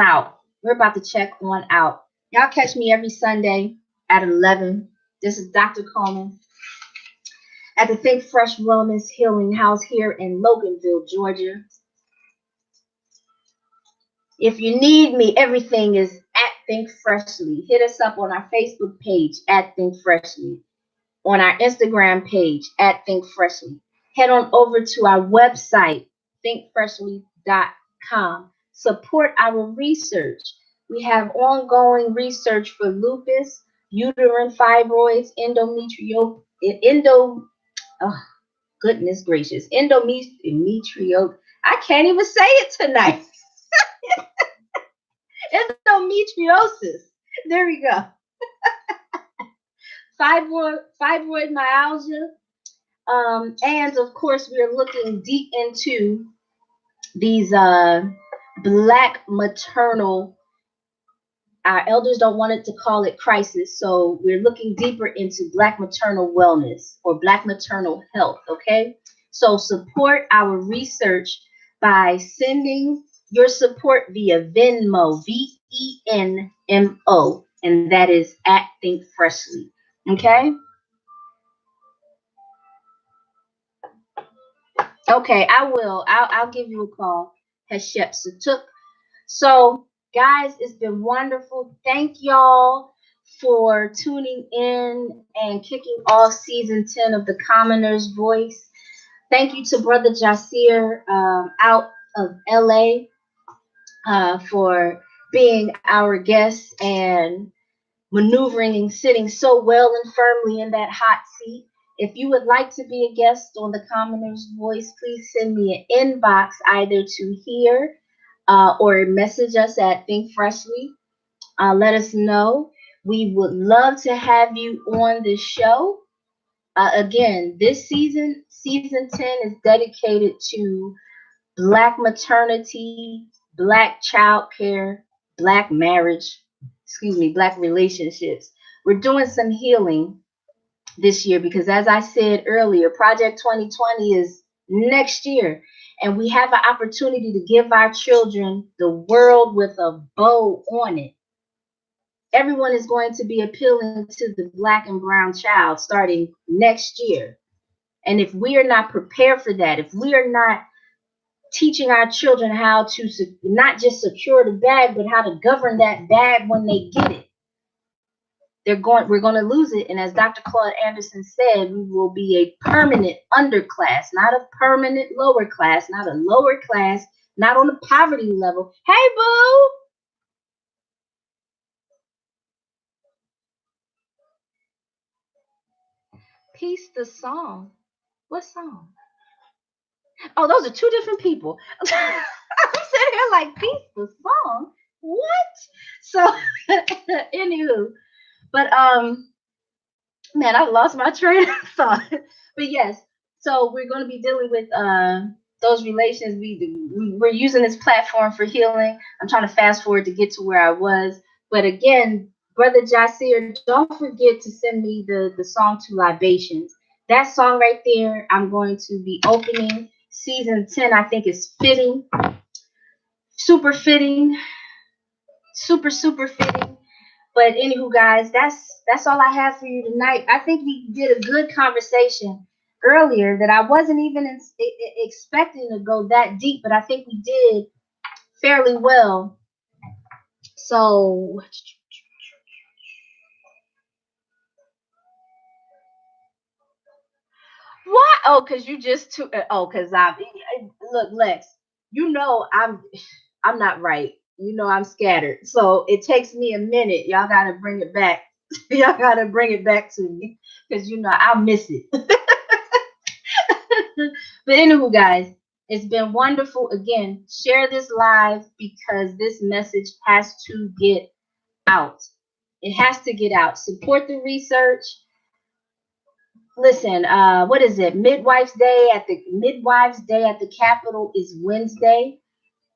out. Y'all catch me every Sunday at 11. This is Dr. Coleman at the Think Fresh Wellness Healing House here in Loganville, Georgia. If you need me, everything is at Think Freshly. Hit us up on our Facebook page at Think Freshly, on our Instagram page at Think Freshly. Head on over to our website, thinkfreshly.com. Support our research. We have ongoing research for lupus, uterine fibroids, goodness gracious, endometriosis. I can't even say it tonight. Endometriosis. There we go. Fibroid myalgia. And of course, we are looking deep into these Black maternal. Our elders don't want it to call it crisis, so we're looking deeper into Black maternal wellness or Black maternal health. Okay, so support our research by sending your support via Venmo, VENMO, and that is at Think Freshly. Okay. Okay, I will. I'll give you a call. Heshep. So, guys, it's been wonderful. Thank y'all for tuning in and kicking off season 10 of The Commoner's Voice. Thank you to Brother Jasir out of LA for being our guest and maneuvering and sitting so well and firmly in that hot seat. If you would like to be a guest on The Commoner's Voice, please send me an inbox either to here or message us at Think Freshly. Let us know. We would love to have you on the show. Again, this season 10, is dedicated to Black maternity, Black child care, Black marriage, Black relationships. We're doing some healing this year because, as I said earlier, Project 2020 is next year, and we have an opportunity to give our children the world with a bow on it. Everyone is going to be appealing to the Black and brown child starting next year. And if we are not prepared for that, if we are not teaching our children how to not just secure the bag, but how to govern that bag when they get it, we're going to lose it. And as Dr. Claude Anderson said, we will be a permanent underclass, not a permanent lower class, not a lower class, not on the poverty level. Hey, boo. Peace the song. What song? Oh, those are two different people. I'm sitting here like, Peace the song. What? So, anywho, but man, I lost my train of thought. But yes, so we're going to be dealing with those relations. We're using this platform for healing. I'm trying to fast forward to get to where I was. But again, Brother Jasir, don't forget to send me the song to Libations. That song right there, I'm going to be opening season 10. I think is fitting, super fitting, super fitting. But anywho, guys, that's all I have for you tonight. I think we did a good conversation earlier that I wasn't even expecting to go that deep, but I think we did fairly well. So, what? Oh, because you just too. Oh, because I look, Lex. You know I'm not right. You know I'm scattered. So it takes me a minute. Y'all gotta bring it back. Y'all gotta bring it back to me because you know I'll miss it. But anywho, guys, it's been wonderful. Again, share this live because this message has to get out. It has to get out. Support the research. Listen, what is it? Midwives Day at the Capitol is Wednesday.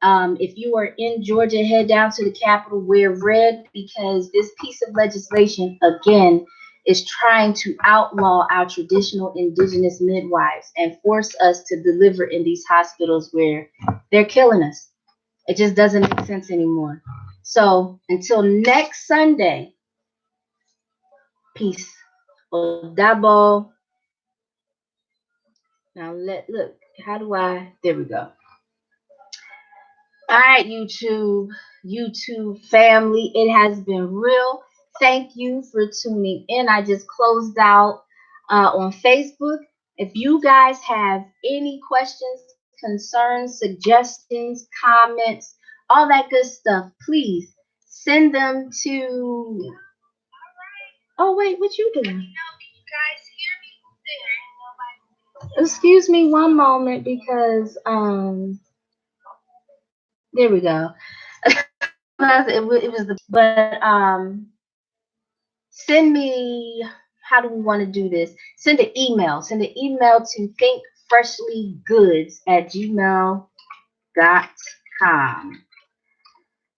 If you are in Georgia, head down to the Capitol, wear red because this piece of legislation, again, is trying to outlaw our traditional indigenous midwives and force us to deliver in these hospitals where they're killing us. It just doesn't make sense anymore. So until next Sunday, peace. Odabo. Now look, how do I? There we go. All right, YouTube family, it has been real. Thank you for tuning in. I just closed out on Facebook. If you guys have any questions, concerns, suggestions, comments, all that good stuff, please send them to. Oh wait, what you doing? Excuse me one moment because there we go. It was the but send me, how do we want to do this? Send an email. Send an email to thinkfreshlyGoods@gmail.com.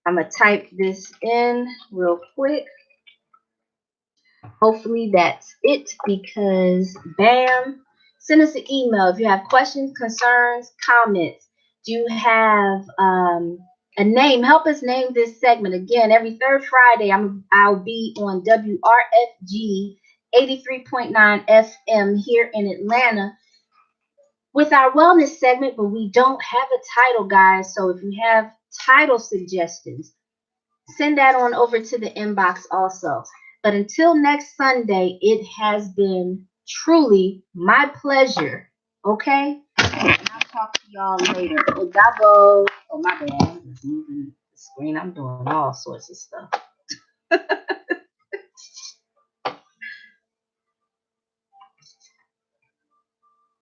I'm going to type this in real quick. Hopefully that's it because bam. Send us an email if you have questions, concerns, comments. Do you have a name? Help us name this segment. Again, every third Friday, I'll be on WRFG 83.9 FM here in Atlanta with our wellness segment, but we don't have a title, guys. So if you have title suggestions, send that on over to the inbox also. But until next Sunday, it has been truly my pleasure. Okay? And I'll talk to y'all later. Odabo. Oh, my bad. I'm just moving the screen. I'm doing all sorts of stuff.